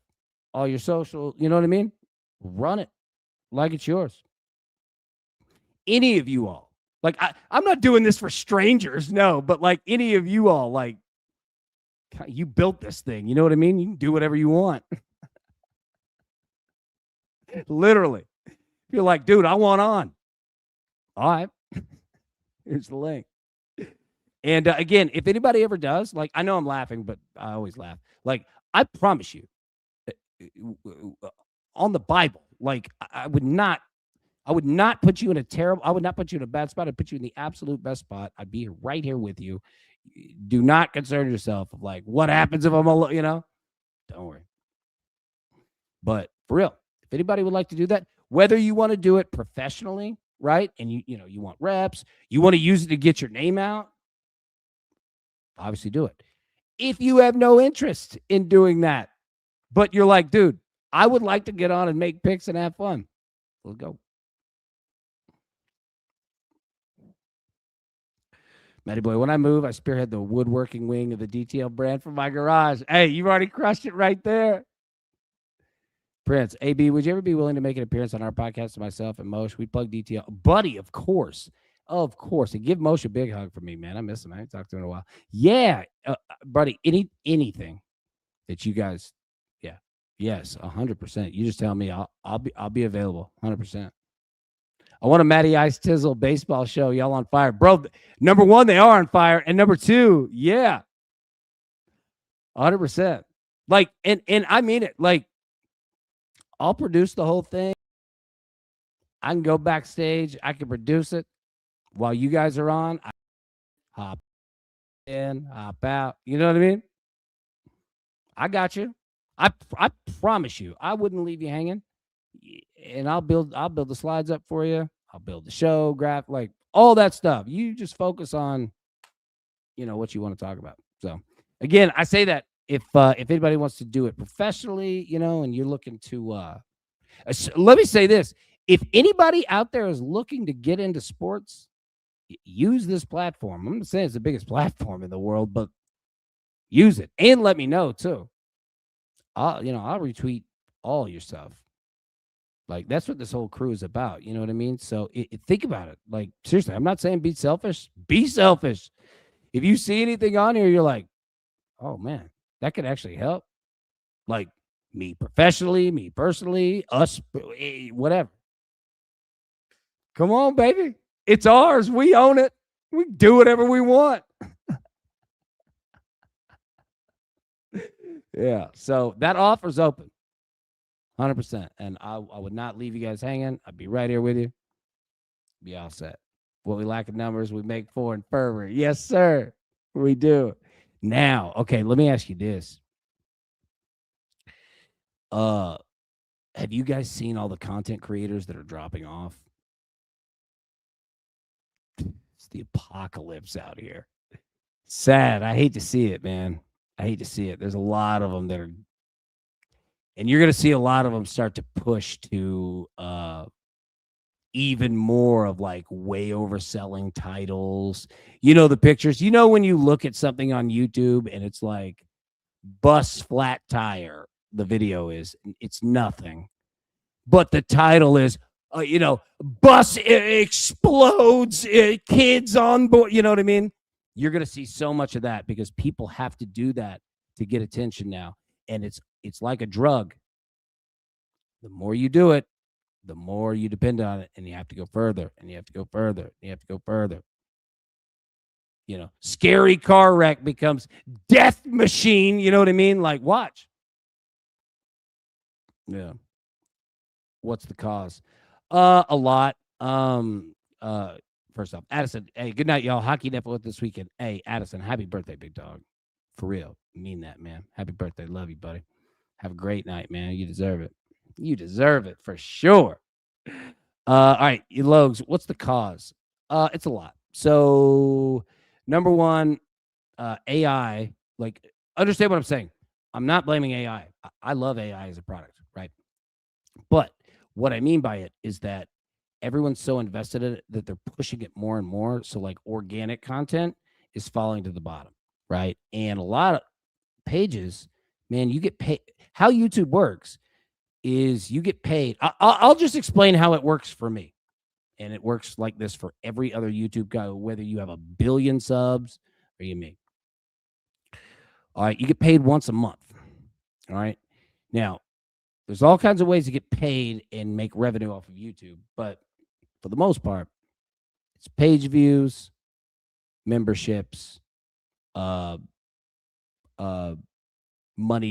all your social. You know what I mean? Run it like it's yours. Any of you all. Like, I'm not doing this for strangers, no, but like any of you all, like, you built this thing. You know what I mean? You can do whatever you want. Literally. You're like, dude, I want on. All right. Here's the link. And again, if anybody ever does, like, I know I'm laughing, but I always laugh. Like, I promise you, on the Bible, like, I would not put you in a bad spot. I'd put you in the absolute best spot. I'd be right here with you. Do not concern yourself of like, what happens if I'm alone, Don't worry. But for real, if anybody would like to do that, whether you want to do it professionally, right? And you want reps, you want to use it to get your name out, obviously do it. If you have no interest in doing that, but you're like, dude, I would like to get on and make picks and have fun, let's go. Matty Boy, when I move, I spearhead the woodworking wing of the detail brand for my garage. Hey, you've already crushed it right there. Prince, AB, would you ever be willing to make an appearance on our podcast to myself and Moshe? We plug detail. Buddy, of course. Of course. And give Moshe a big hug for me, man. I miss him. I haven't talked to him in a while. Yeah, buddy, anything that you guys, yeah. Yes, 100%. You just tell me. I'll be available, 100%. I want a Matty Ice Tizzle baseball show. Y'all on fire. Bro, number one, they are on fire. And number two, yeah. 100%. Like, and I mean it. Like, I'll produce the whole thing. I can go backstage. I can produce it while you guys are on. I hop in, hop out. You know what I mean? I got you. I promise you, I wouldn't leave you hanging. And I'll build the slides up for you. I'll build the show, graph, like all that stuff. You just focus on, what you want to talk about. So again, I say that if anybody wants to do it professionally, and you're looking to let me say this. If anybody out there is looking to get into sports, use this platform. I'm not saying it's the biggest platform in the world, but use it and let me know too. I'll retweet all your stuff. Like that's what this whole crew is about. You know what I mean? So think about it. Like seriously, I'm not saying be selfish. Be selfish. If you see anything on here, you're like, oh man, that could actually help. Like me professionally, me personally, us, whatever. Come on, baby. It's ours. We own it. We do whatever we want. Yeah. So that offer's open. 100%. And I would not leave you guys hanging. I'd be right here with you. Be all set. What we lack in numbers, we make for in fervor. Yes, sir. We do. Now, okay, let me ask you this. Have you guys seen all the content creators that are dropping off? It's the apocalypse out here. Sad. I hate to see it, man. I hate to see it. There's a lot of them that are, and you're going to see a lot of them start to push to even more of like way overselling titles. The pictures, when you look at something on YouTube and it's like bus flat tire, the video it's nothing, but the title is, bus explodes, kids on board. You know what I mean? You're going to see so much of that because people have to do that to get attention now. And it's like a drug. The more you do it, the more you depend on it, and you have to go further, and you have to go further, and you have to go further. Scary car wreck becomes death machine. You know what I mean? Like, watch. Yeah. What's the cause? A lot. First off, Addison, hey, good night, y'all. Hockey Network this weekend. Hey, Addison, happy birthday, big dog. For real. Mean that, man. Happy birthday. Love you, buddy. Have a great night, man. You deserve it. You deserve it for sure. All right, Logs, what's the cause? It's a lot. So, number one, AI, like, understand what I'm saying. I'm not blaming AI. I love AI as a product, right? But what I mean by it is that everyone's so invested in it that they're pushing it more and more. So, like, organic content is falling to the bottom, right? And a lot of pages, man, you get paid. How YouTube works is you get paid. I'll just explain how it works for me. And it works like this for every other YouTube guy, whether you have a billion subs or you me. All right, you get paid once a month. All right. Now, there's all kinds of ways to get paid and make revenue off of YouTube, but for the most part, it's page views, memberships, money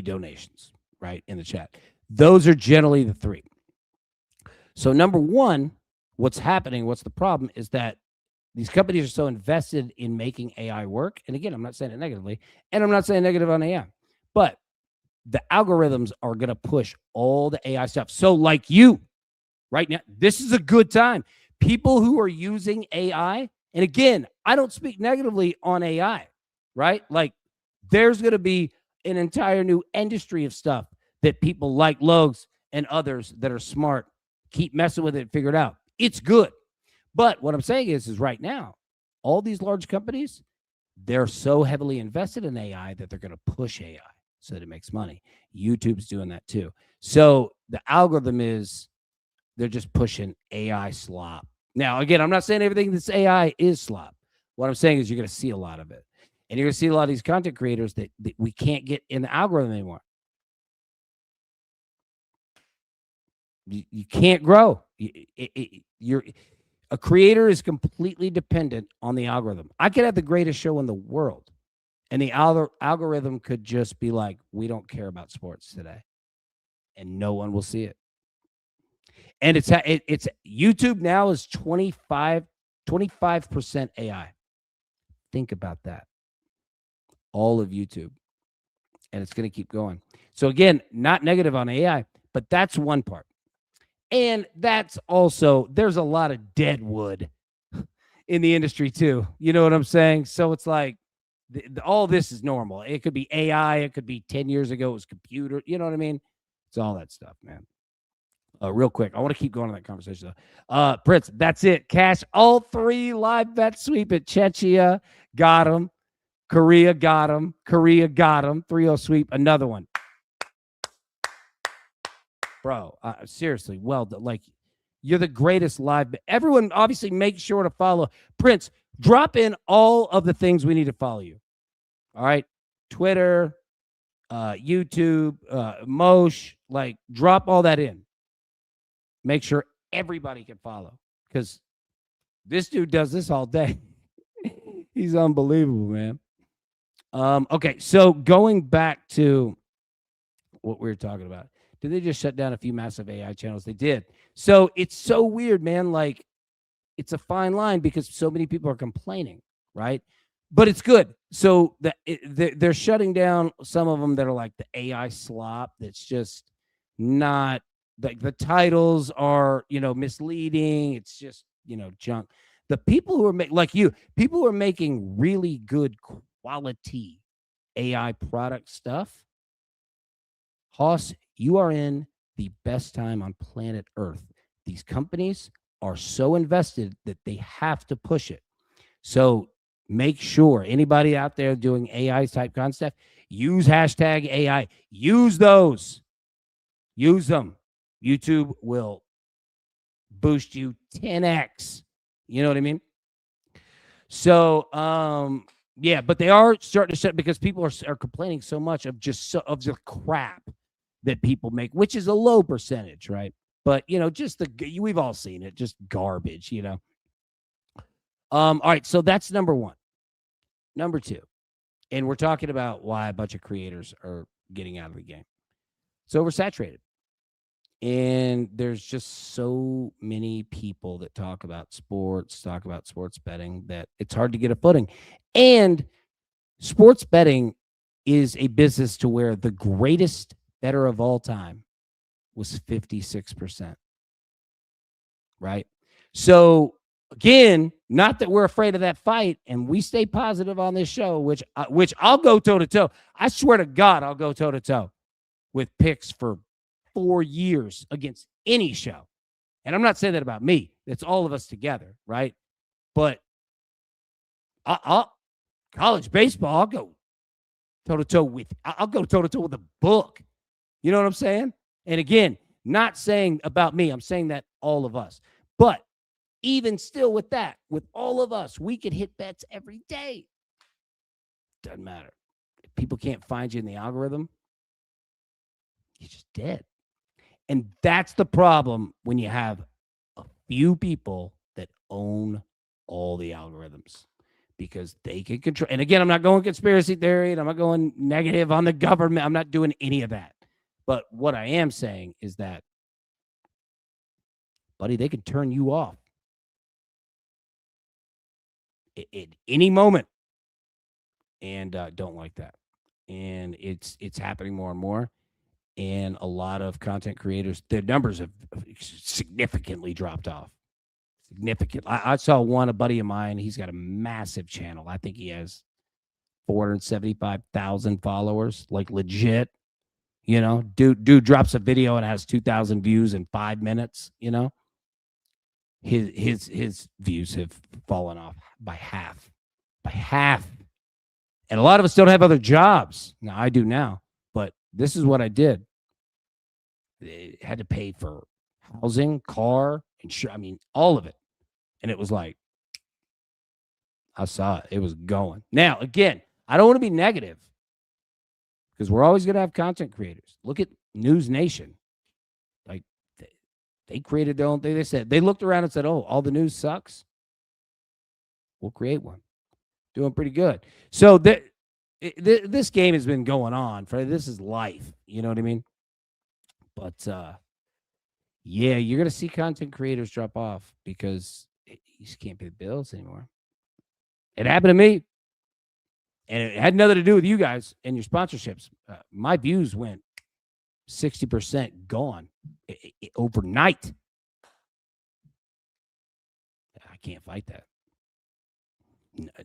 donations, right, in the chat. Those are generally the three. So number one, what's happening, what's the problem is that these companies are so invested in making AI work. And again, I'm not saying it negatively, and I'm not saying negative on AI, but the algorithms are going to push all the AI stuff. So like you right now, this is a good time. People who are using AI, and again, I don't speak negatively on AI, right? Like there's going to be an entire new industry of stuff that people like Logs and others that are smart keep messing with it and figure it out. It's good. But what I'm saying is right now, all these large companies, they're so heavily invested in AI that they're going to push AI so that it makes money. YouTube's doing that too. So the algorithm is they're just pushing AI slop. Now, again, I'm not saying everything that's AI is slop. What I'm saying is you're going to see a lot of it. And you're going to see a lot of these content creators that we can't get in the algorithm anymore. You can't grow. You're a creator is completely dependent on the algorithm. I could have the greatest show in the world, and the algorithm could just be like, we don't care about sports today, and no one will see it. And it's YouTube now is 25% AI. Think about that. All of YouTube. And it's going to keep going. So again, not negative on AI, but that's one part. And that's also, there's a lot of dead wood in the industry too. You know what I'm saying? So it's like all this is normal. It could be AI. It could be 10 years ago. It was computer. You know what I mean? It's all that stuff, man. Real quick, I want to keep going on that conversation. Prince, that's it. Cash all 3 live bet sweep at Czechia. Got him. Korea got him. Korea got him. 3-0 sweep. Another one. Bro, seriously, well done. Like, you're the greatest live. Everyone, obviously, make sure to follow Prince. Drop in all of the things we need to follow you. All right, Twitter, YouTube, Mosh. Like, drop all that in. Make sure everybody can follow because this dude does this all day. He's unbelievable, man. Okay, so going back to what we were talking about. Did they just shut down a few massive AI channels? They did. So it's so weird, man. Like, it's a fine line because so many people are complaining, right? But it's good. So they're shutting down some of them that are like the AI slop. That's just not like the titles are, misleading. It's just, junk. The people who are like you, people who are making really good quality AI product stuff. Hoss, you are in the best time on planet Earth. These companies are so invested that they have to push it. So make sure anybody out there doing AI type concept, use hashtag AI. Use those. Use them. YouTube will boost you 10x. You know what I mean? So, yeah, but they are starting to shut because people are complaining so much of of the crap that people make, which is a low percentage, right? But just we've all seen it, just garbage, All right, so that's number 1. Number 2, and we're talking about why a bunch of creators are getting out of the game. It's oversaturated. And there's just so many people that talk about sports betting that it's hard to get a footing. And sports betting is a business to where the greatest bettor of all time was 56%. Right? So again, not that we're afraid of that fight, and we stay positive on this show, which I'll go toe to toe. I swear to God, I'll go toe to toe with picks for 4 years against any show. And I'm not saying that about me. It's all of us together, right? But I'll college baseball, I'll go toe to toe with the book. You know what I'm saying? And again, not saying about me. I'm saying that all of us. But even still with that, with all of us, we could hit bets every day. Doesn't matter. If people can't find you in the algorithm, you're just dead. And that's the problem when you have a few people that own all the algorithms because they can control. And again, I'm not going conspiracy theory and I'm not going negative on the government. I'm not doing any of that. But what I am saying is that, buddy, they can turn you off at any moment. And don't like that. And it's happening more and more. And a lot of content creators, their numbers have significantly dropped off. Significant. I saw a buddy of mine. He's got a massive channel. I think he has 475,000 followers, like legit. Dude drops a video and has 2,000 views in 5 minutes. His views have fallen off by half. And a lot of us don't have other jobs. Now I do now, but this is what I did. They had to pay for housing, car, insurance, all of it. And it was like, I saw it. It was going. Now, again, I don't want to be negative because we're always going to have content creators. Look at News Nation. Like, they created their own thing. They looked around and said, oh, all the news sucks. We'll create one. Doing pretty good. So this game has been going on. This is life. You know what I mean? But, Yeah, you're gonna see content creators drop off because you just can't pay the bills anymore. It happened to me, and it had nothing to do with you guys and your sponsorships. My views went 60% gone overnight. I can't fight that.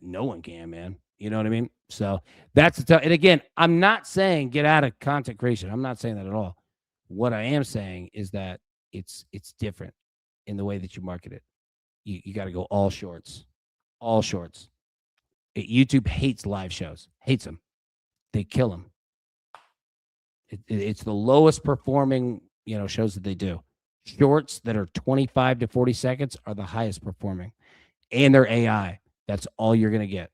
No one can, man. You know what I mean? So that's the and again, I'm not saying get out of content creation. I'm not saying that at all. What I am saying is that it's different in the way that you market it. You got to go all shorts, all shorts. YouTube hates live shows, hates them. They kill them. It's the lowest performing, shows that they do. Shorts that are 25 to 40 seconds are the highest performing, and they're AI. That's all you're going to get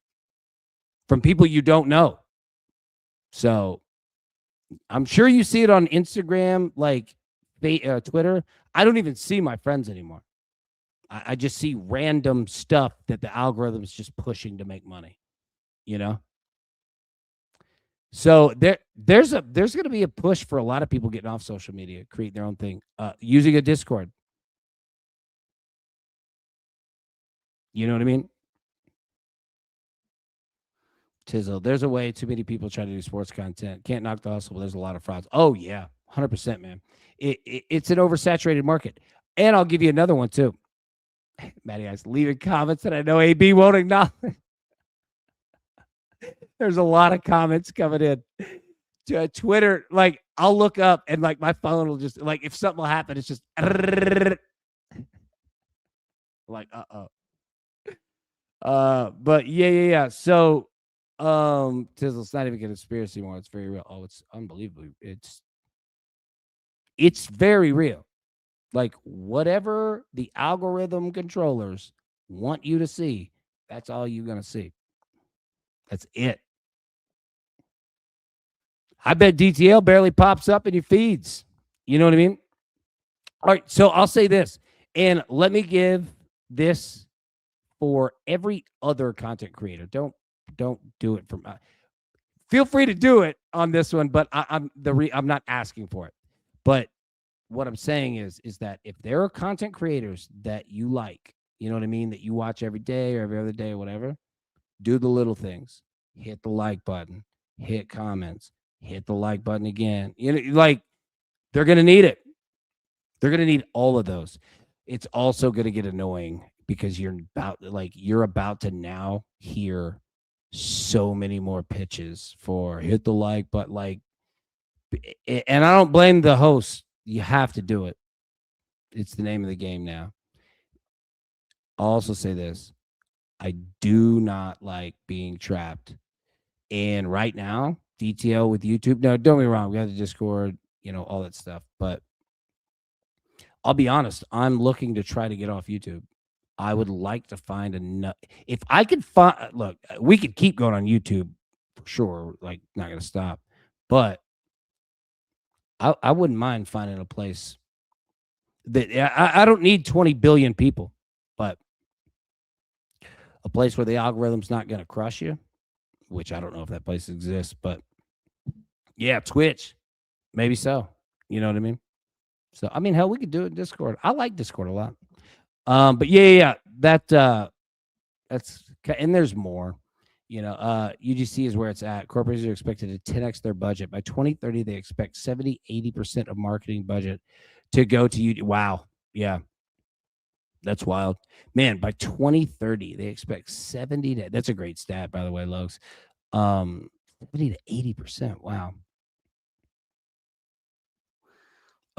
from people you don't know. So I'm sure you see it on Instagram, like Twitter. I don't even see my friends anymore. I just see random stuff that the algorithm's just pushing to make money, you know? So there's going to be a push for a lot of people getting off social media, creating their own thing, using a Discord. You know what I mean? Tizzle, there's a way too many people try to do sports content. Can't knock the hustle, but there's a lot of frauds. Oh, yeah, 100%, man. It's an oversaturated market. And I'll give you another one, too. Matty, I was leaving comments that I know AB won't acknowledge. There's a lot of comments coming in. To Twitter, like, I'll look up and, like, my phone will just, like, if something will happen, it's just, like, but yeah. So, Tizzle, it's not even a conspiracy anymore. It's very real. Oh, it's unbelievable. It's very real. Like whatever the algorithm controllers want you to see, that's all you're gonna see. That's it. I bet DTL barely pops up in your feeds. You know what I mean? All right, so I'll say this, and let me give this for every other content creator. Don't do it from. Feel free to do it on this one, but I'm not asking for it. But what I'm saying is that if there are content creators that you like, you know what I mean, that you watch every day or every other day or whatever, do the little things. Hit the like button, hit comments, hit the like button again. You know, like they're gonna need it. They're gonna need all of those. It's also gonna get annoying because you're about to now hear so many more pitches for hit the like, but like, and I don't blame the host. You have to do it. It's the name of the game now. I'll also say this. I do not like being trapped. And right now, DTL with YouTube. No, don't be wrong. We have the Discord, all that stuff. But I'll be honest. I'm looking to try to get off YouTube. I would like to find if I could find, look, we could keep going on YouTube for sure. Like, not going to stop. But I wouldn't mind finding a place that I don't need 20 billion people, but a place where the algorithm's not going to crush you, which I don't know if that place exists, but yeah, Twitch, maybe so. You know what I mean? So, I mean, hell, we could do it in Discord. I like Discord a lot. But yeah, that's, and there's more, UGC is where it's at. Corporations are expected to 10x their budget. By 2030, they expect 70-80% of marketing budget to go to YouTube. Wow. Yeah. That's wild. Man, by 2030, they expect 70 to, that's a great stat, by the way, Logs. 70 to 80%. Wow.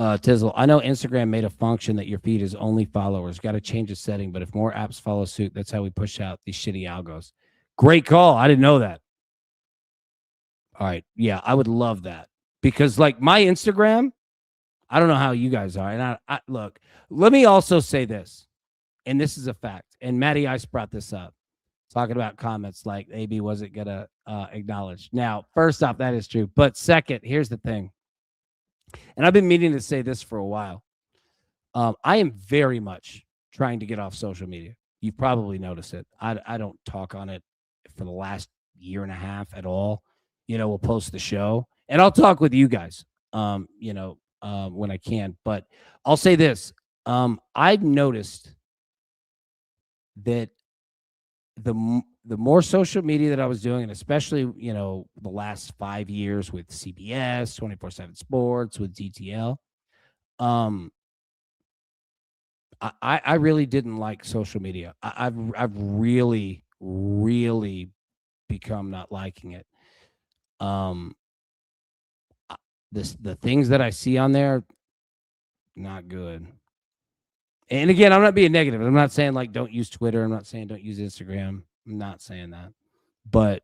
Tizzle, I know Instagram made a function that your feed is only followers. Got to change the setting, but if more apps follow suit, that's how we push out these shitty algos. Great call. I didn't know that. All right. Yeah, I would love that because, like, my Instagram, I don't know how you guys are. And I look, let me also say this, and this is a fact. And Matty Ice brought this up, talking about comments like AB wasn't going to acknowledge. Now, first off, that is true. But second, here's the thing. And I've been meaning to say this for a while. I am very much trying to get off social media. You've probably noticed it. I don't talk on it for the last year and a half at all. We'll post the show and I'll talk with you guys. when I can. But I'll say this: I've noticed that the more social media that I was doing, and especially the last 5 years with CBS, 24/7 Sports, with DTL, um, I really didn't like social media. I've really really become not liking it. Um, the things that I see on there, not good. And again, I'm not being negative. I'm not saying like don't use Twitter. I'm not saying don't use Instagram. I'm not saying that. But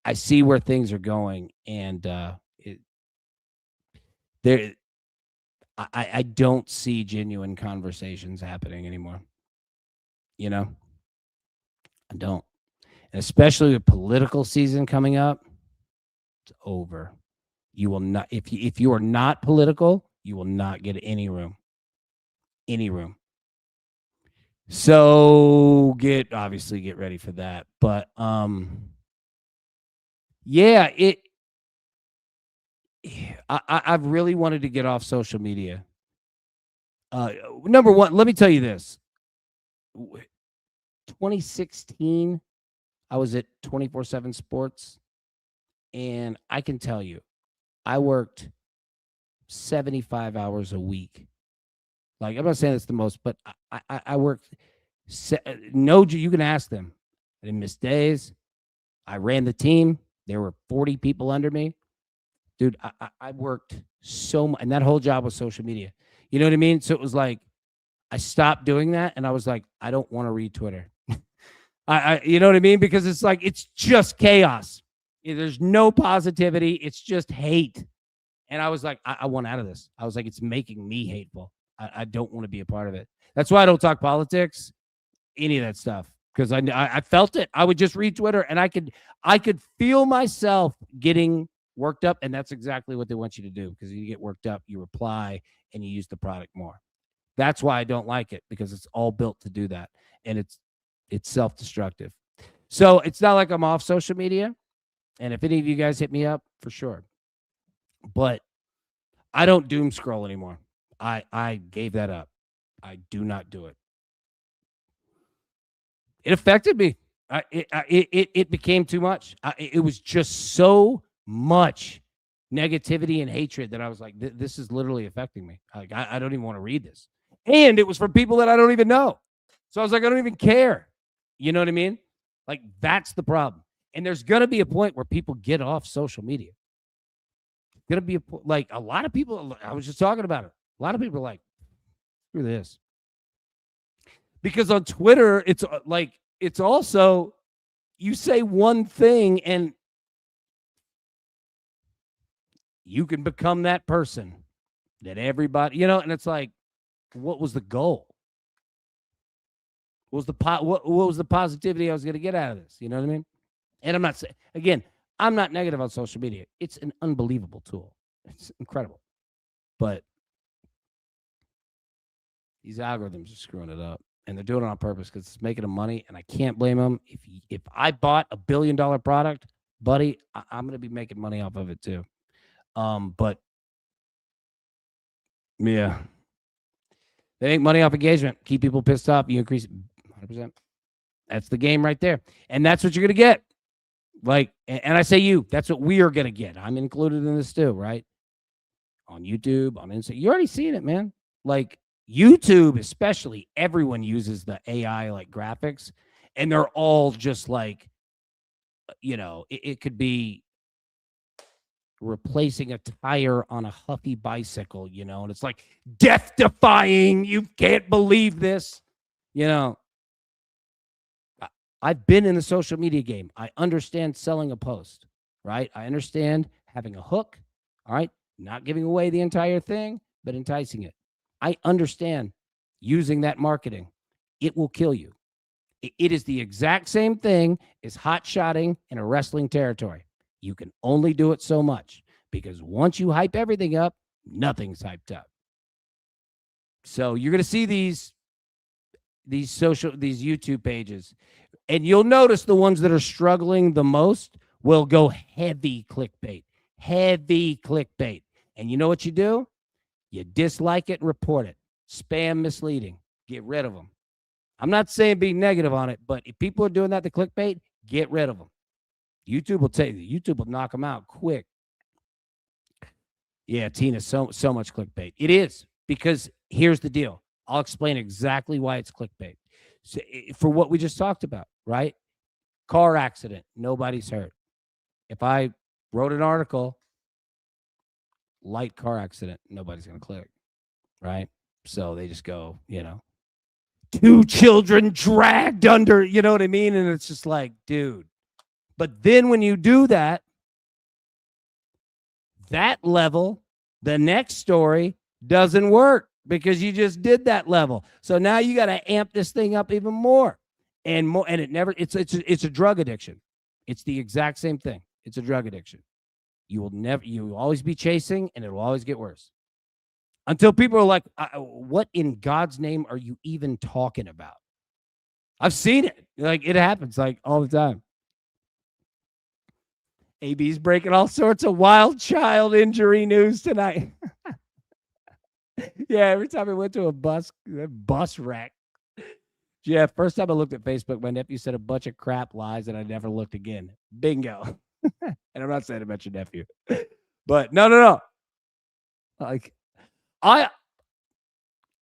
I see where things are going, and there I don't see genuine conversations happening anymore. I don't. And especially with political season coming up, it's over. You will not if you are not political, you will not get any room. Any room. So obviously get ready for that. But yeah, I've really wanted to get off social media. Number one, let me tell you this. 2016, I was at 24/7 Sports, and I can tell you, I worked 75 hours a week. Like, I'm not saying it's the most, but I worked. No, you can ask them. I didn't miss days. I ran the team. There were 40 people under me. Dude, I worked so much, and that whole job was social media. You know what I mean? So it was like, I stopped doing that, and I was like, I don't want to read Twitter. You know what I mean? Because it's like, it's just chaos. There's no positivity. It's just hate. And I was like, I want out of this. I was like, it's making me hateful. I don't want to be a part of it. That's why I don't talk politics, any of that stuff, because I felt it. I would just read Twitter, and I could feel myself getting worked up, and that's exactly what they want you to do, because you get worked up, you reply, and you use the product more. That's why I don't like it, because it's all built to do that, and it's self-destructive. So it's not like I'm off social media, and if any of you guys hit me up, for sure. But I don't doom scroll anymore. I gave that up. I do not do it. It affected me. It became too much. It was just so much negativity and hatred that I was like, this is literally affecting me. Like, I don't even want to read this. And it was from people that I don't even know. So I was like, I don't even care. You know what I mean? Like, that's the problem. And there's going to be a point where people get off social media. Going to be like a lot of people. I was just talking about it. A lot of people are like, screw this. Because on Twitter, it's like, it's also, you say one thing and you can become that person that everybody, and it's like, what was the goal? What was the positivity I was going to get out of this? You know what I mean? And I'm not saying, again, I'm not negative on social media. It's an unbelievable tool. It's incredible. But these algorithms are screwing it up, and they're doing it on purpose because it's making them money, and I can't blame them. If I bought $1 billion product, buddy, I'm going to be making money off of it too. But yeah, they make money off engagement. Keep people pissed off. You increase 100%. That's the game right there, and that's what you're going to get. Like, and I say that's what we are going to get. I'm included in this too, right? On YouTube, on Instagram. You already seen it, man. Like, YouTube, especially, everyone uses the AI like graphics, and they're all just like, it could be replacing a tire on a Huffy bicycle, and it's like death defying. You can't believe this, I've been in the social media game. I understand selling a post, right? I understand having a hook, all right? Not giving away the entire thing, but enticing it. I understand using that marketing. It will kill you. It is the exact same thing as hot shotting in a wrestling territory. You can only do it so much, because once you hype everything up, nothing's hyped up. So you're going to see these YouTube pages, and you'll notice the ones that are struggling the most will go heavy clickbait. And you know what you do? You dislike it and report it. Spam, misleading. Get rid of them. I'm not saying be negative on it, but if people are doing that to clickbait, get rid of them. YouTube will knock them out quick. Yeah, Tina, so much clickbait. It is, because here's the deal. I'll explain exactly why it's clickbait. So, for what we just talked about, right? Car accident, nobody's hurt. If I wrote an article, light car accident, nobody's going to click, right? So they just go, 2 children dragged under, you know what I mean? And it's just like, dude. But then when you do that level, the next story doesn't work because you just did that level. So now you got to amp this thing up even more and more. And it's a drug addiction. It's the exact same thing. It's a drug addiction. You will always be chasing, and it will always get worse until people are like, what in God's name are you even talking about? I've seen it. Like, it happens like all the time. AB's breaking all sorts of wild child injury news tonight. Yeah, every time I went to a bus wreck. Yeah, first time I looked at Facebook, my nephew said a bunch of crap lies, and I never looked again. Bingo. And I'm not saying about your nephew. But no. Like, I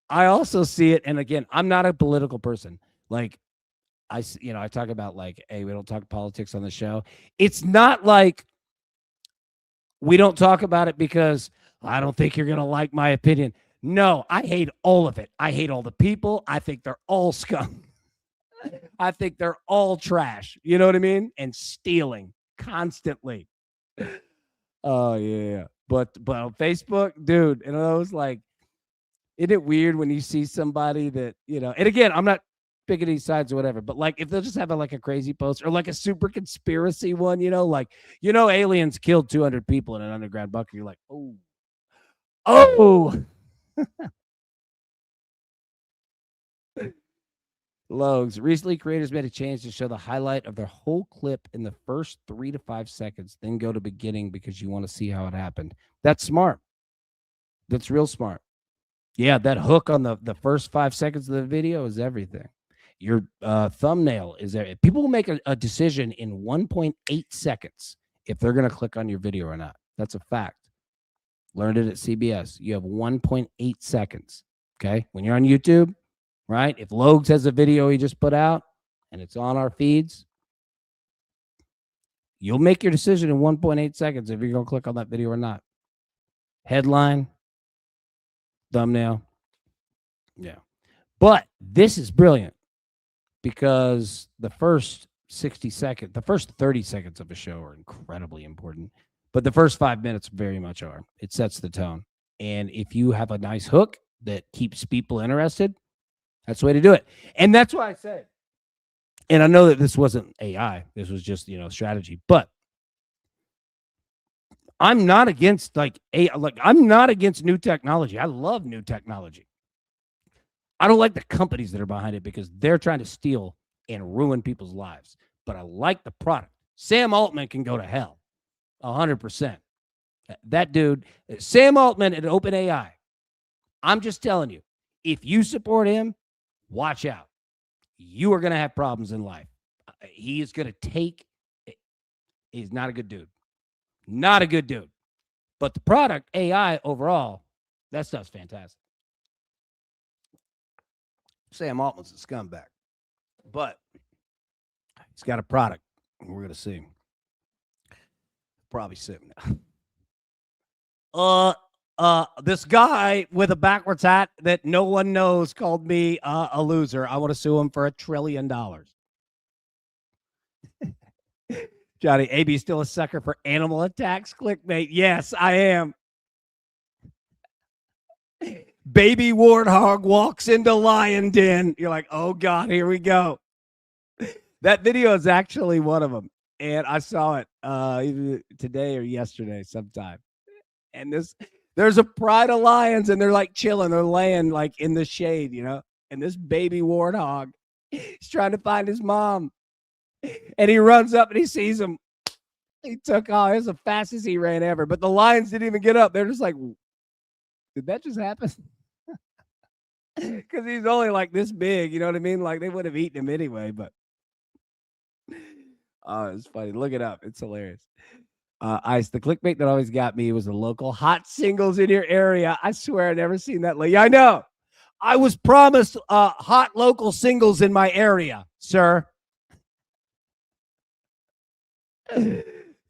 also see it, and again, I'm not a political person. Like, I talk about, like, hey, we don't talk politics on the show. It's not like we don't talk about it because I don't think you're going to like my opinion. No, I hate all of it. I hate all the people. I think they're all scum. I think they're all trash. You know what I mean? And stealing constantly. Oh, yeah. But on Facebook, dude, and I was like, isn't it weird when you see somebody that, and again, I'm not picking any sides or whatever, but like if they'll just have like a crazy post or like a super conspiracy one, like, aliens killed 200 people in an underground bunker. You're like, oh. Logs. Recently, creators made a change to show the highlight of their whole clip in the first 3 to 5 seconds, then go to beginning because you want to see how it happened. That's smart. That's real smart. Yeah, that hook on the first 5 seconds of the video is everything. Your thumbnail is there. People will make a decision in 1.8 seconds if they're going to click on your video or not. That's a fact. Learned it at CBS. You have 1.8 seconds. Okay. When you're on YouTube, right? If Logs has a video he just put out and it's on our feeds, you'll make your decision in 1.8 seconds if you're going to click on that video or not. Headline, thumbnail. Yeah. But this is brilliant because the first 30 seconds of a show are incredibly important. But the first 5 minutes very much are. It sets the tone. And if you have a nice hook that keeps people interested, that's the way to do it. And that's why I say, and I know that this wasn't AI. This was just, strategy. But I'm not against I'm not against new technology. I love new technology. I don't like the companies that are behind it because they're trying to steal and ruin people's lives. But I like the product. Sam Altman can go to hell. 100%. That dude, Sam Altman at OpenAI. I'm just telling you, if you support him, watch out. You are going to have problems in life. He is going to he's not a good dude. Not a good dude. But the product, AI overall, that stuff's fantastic. Sam Altman's a scumbag. But he's got a product. We're going to see. Probably soon. This guy with a backwards hat that no one knows called me a loser. I want to sue him for $1 trillion. Johnny, AB still a sucker for animal attacks clickbait. Yes, I am. Baby warthog walks into lion den. You're like, oh God, here we go. That video is actually one of them. And I saw it either today or yesterday sometime. And there's a pride of lions and they're like chilling. They're laying like in the shade, and this baby warthog, he's trying to find his mom. And he runs up and he sees him. He took off. It was the fastest he ran ever. But the lions didn't even get up. They're just like, Did that just happen? Because he's only like this big, you know what I mean? Like they would have eaten him anyway, but oh, it's funny. Look it up. It's hilarious. Ice, the clickbait that always got me was the local hot singles in your area. I swear I never seen that. Yeah, I know. I was promised hot local singles in my area, sir.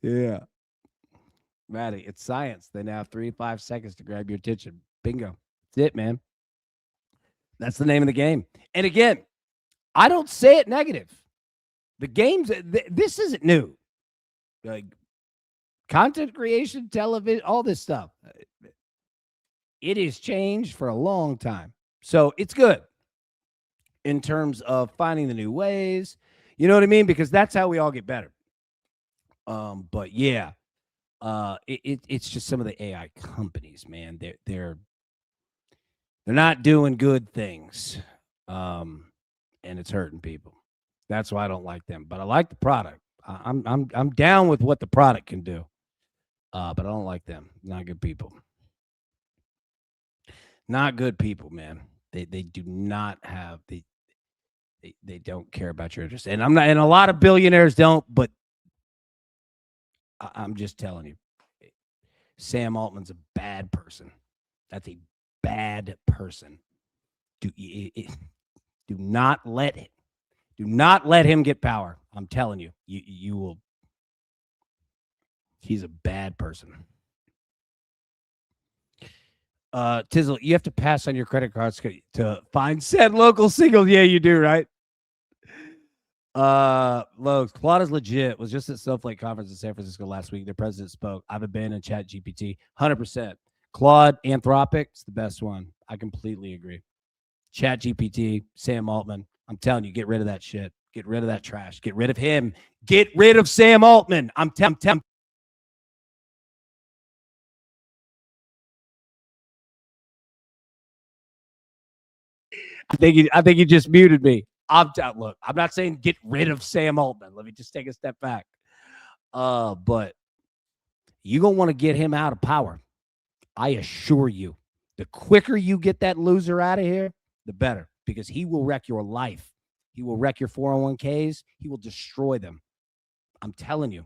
Yeah. Maddie, it's science. They now have 3 to 5 seconds to grab your attention. Bingo. That's it, man. That's the name of the game. And again, I don't say it negative. The games, this isn't new. Like content creation, television, all this stuff. It has changed for a long time. So it's good in terms of finding the new ways. You know what I mean? Because that's how we all get better. But yeah, it's just some of the AI companies, man. They're not doing good things, and it's hurting people. That's why I don't like them. But I like the product. I'm down with what the product can do, but I don't like them. Not good people. Not good people, man. They do not have they don't care about your interest, and I'm not. And a lot of billionaires don't, but I'm just telling you, Sam Altman's a bad person. That's a bad person. Do not let it. Do not let him get power. I'm telling you, you will. He's a bad person. Tizzle, you have to pass on your credit cards to find said local singles. Yeah, you do, right? Logs, Claude is legit. Was just at Snowflake conference in San Francisco last week. The president spoke. I've abandoned Chat GPT 100%. Claude, Anthropic, it's the best one. I completely agree. Chat GPT, Sam Altman. I'm telling you, get rid of that shit. Get rid of that trash. Get rid of him. Get rid of Sam Altman. I'm telling. I think you just muted me. Look, I'm not saying get rid of Sam Altman. Let me just take a step back. But you're gonna want to get him out of power. I assure you, the quicker you get that loser out of here, the better, because he will wreck your life. He will wreck your 401ks. He will destroy them. I'm telling you.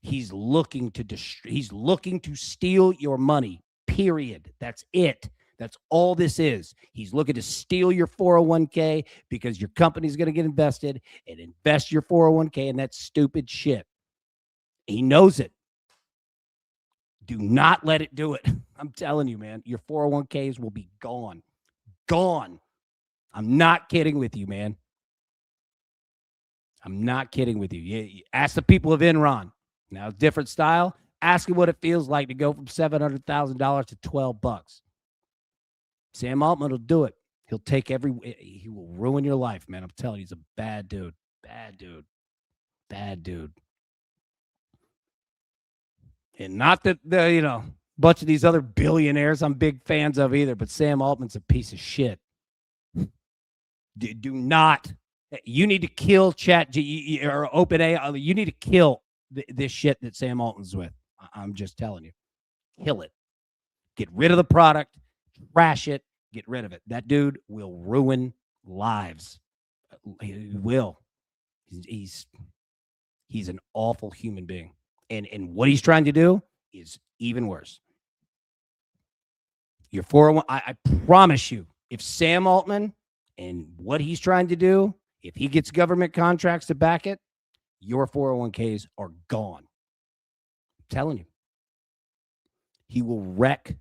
He's looking to steal your money. Period. That's it. That's all this is. He's looking to steal your 401k because your company's going to get invested and invest your 401k in that stupid shit. He knows it. Do not let it do it. I'm telling you, man, your 401ks will be gone. Gone. I'm not kidding with you, man. I'm not kidding with you. You ask the people of Enron. Now, different style. Ask him what it feels like to go from $700,000 to $12. Sam Altman will do it. He'll take he will ruin your life, man. I'm telling you, he's a bad dude. Bad dude. Bad dude. And not that a bunch of these other billionaires I'm big fans of either, but Sam Altman's a piece of shit. Do not. You need to kill Chat or OpenAI. You need to kill this shit that Sam Altman's with. I'm just telling you. Kill it. Get rid of the product. Trash it. Get rid of it. That dude will ruin lives. He will. He's an awful human being. And what he's trying to do is even worse. Your 401, I promise you, if Sam Altman and what he's trying to do, if he gets government contracts to back it, your 401ks are gone. I'm telling you. He will wreck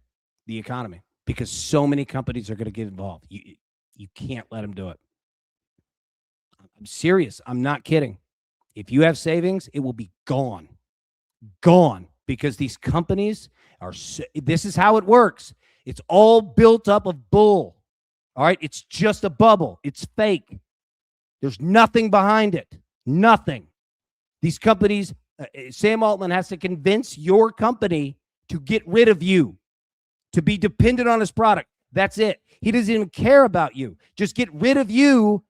the economy because so many companies are going to get involved. You can't let him do it. I'm serious. I'm not kidding. If you have savings, it will be gone. Gone. Because these companies this is how it works. It's all built up of bull. All right. It's just a bubble. It's fake. There's nothing behind it. Nothing. These companies, Sam Altman has to convince your company to get rid of you, to be dependent on his product. That's it. He doesn't even care about you. Just get rid of you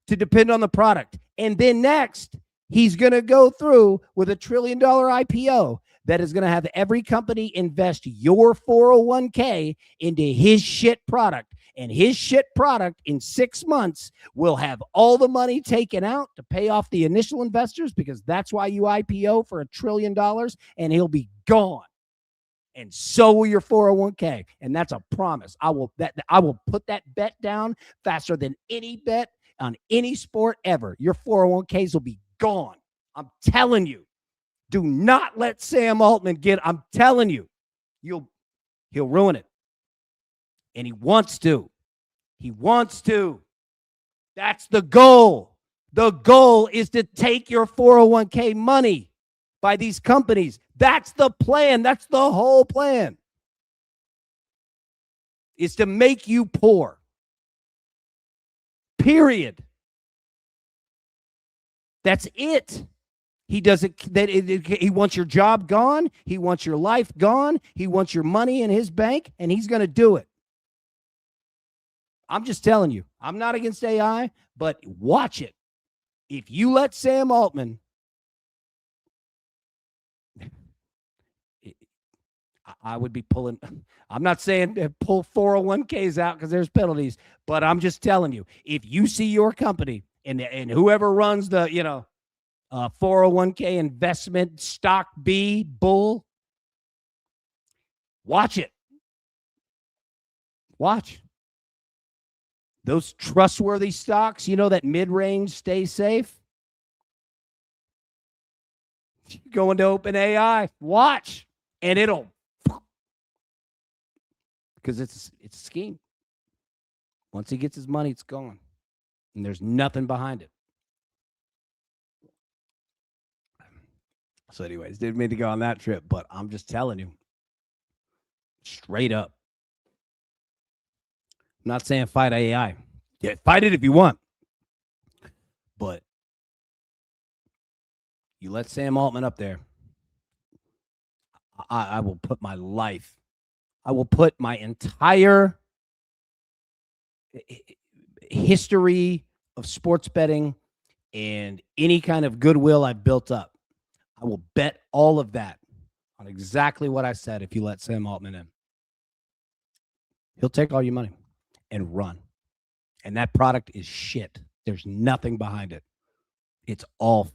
to depend on the product. And then next, he's going to go through with $1 trillion IPO. that is going to have every company invest your 401k into his shit product. And his shit product in 6 months will have all the money taken out to pay off the initial investors, because that's why you IPO for $1 trillion, and he'll be gone. And so will your 401k. And that's a promise. I will put that bet down faster than any bet on any sport ever. Your 401ks will be gone. I'm telling you. Do not let Sam Altman I'm telling you, he'll ruin it. And he wants to. He wants to. That's the goal. The goal is to take your 401k money by these companies. That's the plan. That's the whole plan. Is to make you poor. Period. That's it. He doesn't. He wants your job gone. He wants your life gone. He wants your money in his bank, and he's going to do it. I'm just telling you. I'm not against AI, but watch it. If you let Sam Altman, I would be pulling. I'm not saying pull 401ks out because there's penalties, but I'm just telling you. If you see your company and whoever runs the 401k investment stock B bull, watch it. Watch those trustworthy stocks, that mid-range stay safe. Go into OpenAI, watch, and it'll, because it's a scheme. Once he gets his money, it's gone, and there's nothing behind it. So anyways, didn't mean to go on that trip, but I'm just telling you, straight up. I'm not saying fight AI. Yeah, fight it if you want. But you let Sam Altman up there, I will put my life, I will put my entire history of sports betting and any kind of goodwill I've built up, I will bet all of that on exactly what I said if you let Sam Altman in. He'll take all your money and run. And that product is shit. There's nothing behind it. It's all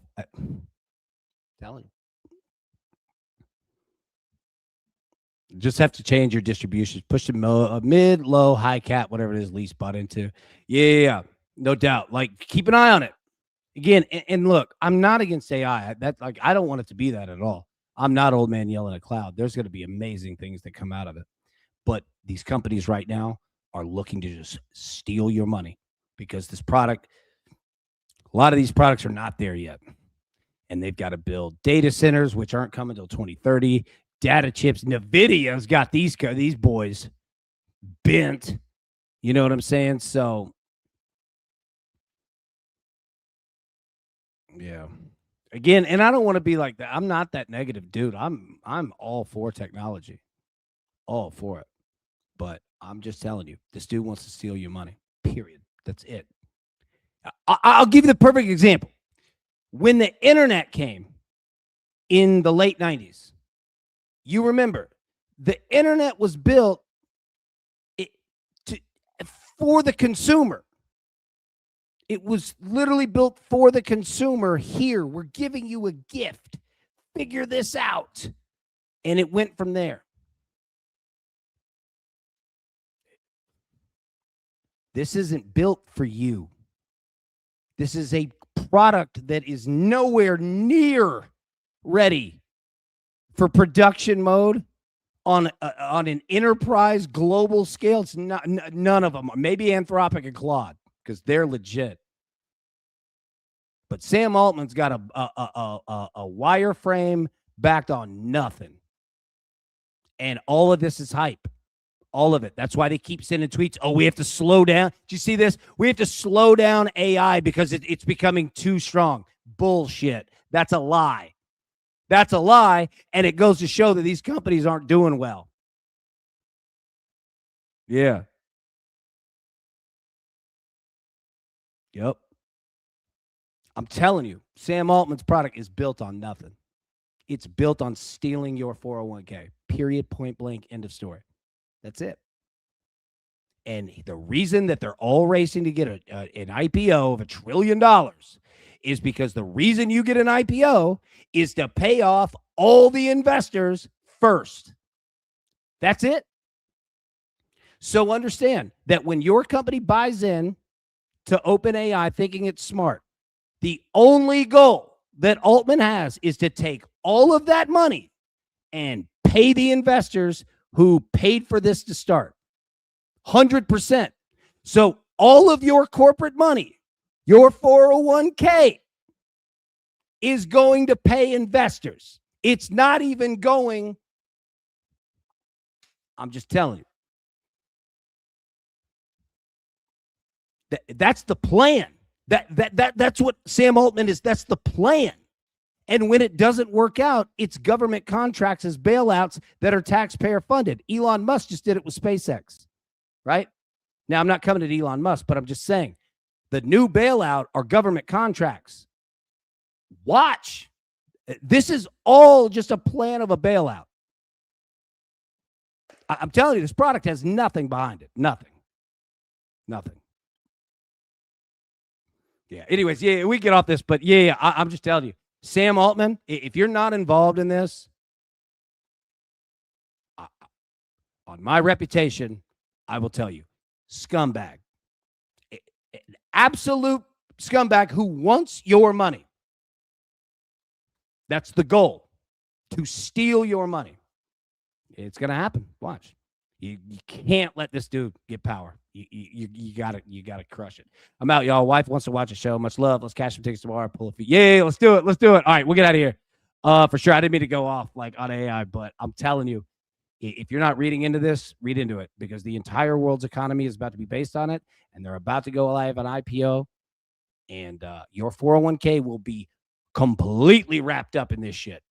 telling you. Just have to change your distributions. Push the mid, low, high cap, whatever it is, least bought into. Yeah, no doubt. Like, keep an eye on it. Again, and look, I'm not against AI. I don't want it to be that at all. I'm not old man yelling at cloud. There's going to be amazing things that come out of it. But these companies right now are looking to just steal your money because this product, a lot of these products are not there yet. And they've got to build data centers, which aren't coming until 2030. Data chips. NVIDIA's got these boys bent. You know what I'm saying? So, yeah. Again, and I don't want to be like that. I'm not that negative dude. I'm all for technology. All for it. But I'm just telling you, this dude wants to steal your money. Period. That's it. I'll give you the perfect example. When the internet came in the late 90s, you remember, the internet was built for the consumer. It was literally built for the consumer. Here, we're giving you a gift. Figure this out. And it went from there. This isn't built for you. This is a product that is nowhere near ready for production mode on an enterprise global scale. It's not, none of them. Maybe Anthropic and Claude, because they're legit. But Sam Altman's got a wireframe backed on nothing. And all of this is hype. All of it. That's why they keep sending tweets. Oh, we have to slow down. Did you see this? We have to slow down AI because it's becoming too strong. Bullshit. That's a lie. That's a lie. And it goes to show that these companies aren't doing well. Yeah. Yep. I'm telling you, Sam Altman's product is built on nothing. It's built on stealing your 401k. Period, point blank, end of story. That's it. And the reason that they're all racing to get an IPO of $1 trillion is because the reason you get an IPO is to pay off all the investors first. That's it. So understand that when your company buys in to OpenAI thinking it's smart, the only goal that Altman has is to take all of that money and pay the investors who paid for this to start. 100%. So all of your corporate money, your 401k, is going to pay investors. It's not even going, I'm just telling you. That's the plan. That's what Sam Altman is. That's the plan. And when it doesn't work out, it's government contracts as bailouts that are taxpayer funded. Elon Musk just did it with SpaceX, right? Now, I'm not coming at Elon Musk, but I'm just saying the new bailout are government contracts. Watch. This is all just a plan of a bailout. I'm telling you, this product has nothing behind it. Nothing. Yeah. Anyways, yeah, we get off this, but yeah, I'm just telling you, Sam Altman, if you're not involved in this, on my reputation, I will tell you, scumbag, absolute scumbag who wants your money. That's the goal, to steal your money. It's going to happen. Watch. You can't let this dude get power. You gotta crush it. I'm out, y'all. Wife wants to watch a show. Much love. Let's cash some tickets tomorrow. Pull a feet. Yeah, let's do it. All right, we'll get out of here. For sure. I didn't mean to go off like on AI, but I'm telling you, if you're not reading into this, read into it, because the entire world's economy is about to be based on it, and they're about to go live on IPO, and your 401k will be completely wrapped up in this shit.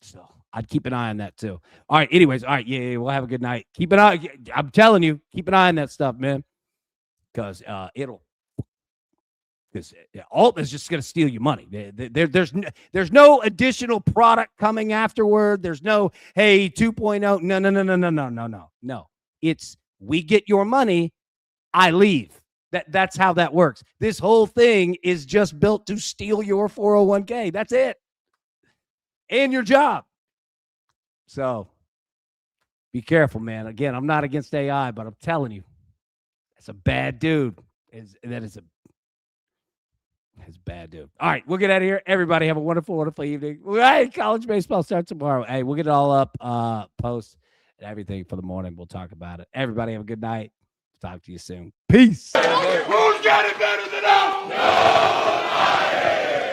So I'd keep an eye on that too. All right. Anyways. All right. Yeah. We'll have a good night. Keep an eye. I'm telling you, keep an eye on that stuff, man. Because Altman's just going to steal your money. There's no additional product coming afterward. There's no, hey, 2.0. No. It's, we get your money, I leave. That's how that works. This whole thing is just built to steal your 401k. That's it. And your job. So be careful, man. Again, I'm not against AI, but I'm telling you, that's a bad dude. It's bad dude. All right, we'll get out of here. Everybody have a wonderful, wonderful evening. Hey, college baseball starts tomorrow. Hey, we'll get it all up, post and everything for the morning. We'll talk about it. Everybody have a good night. Talk to you soon. Peace. Who's got it better than us? Nobody.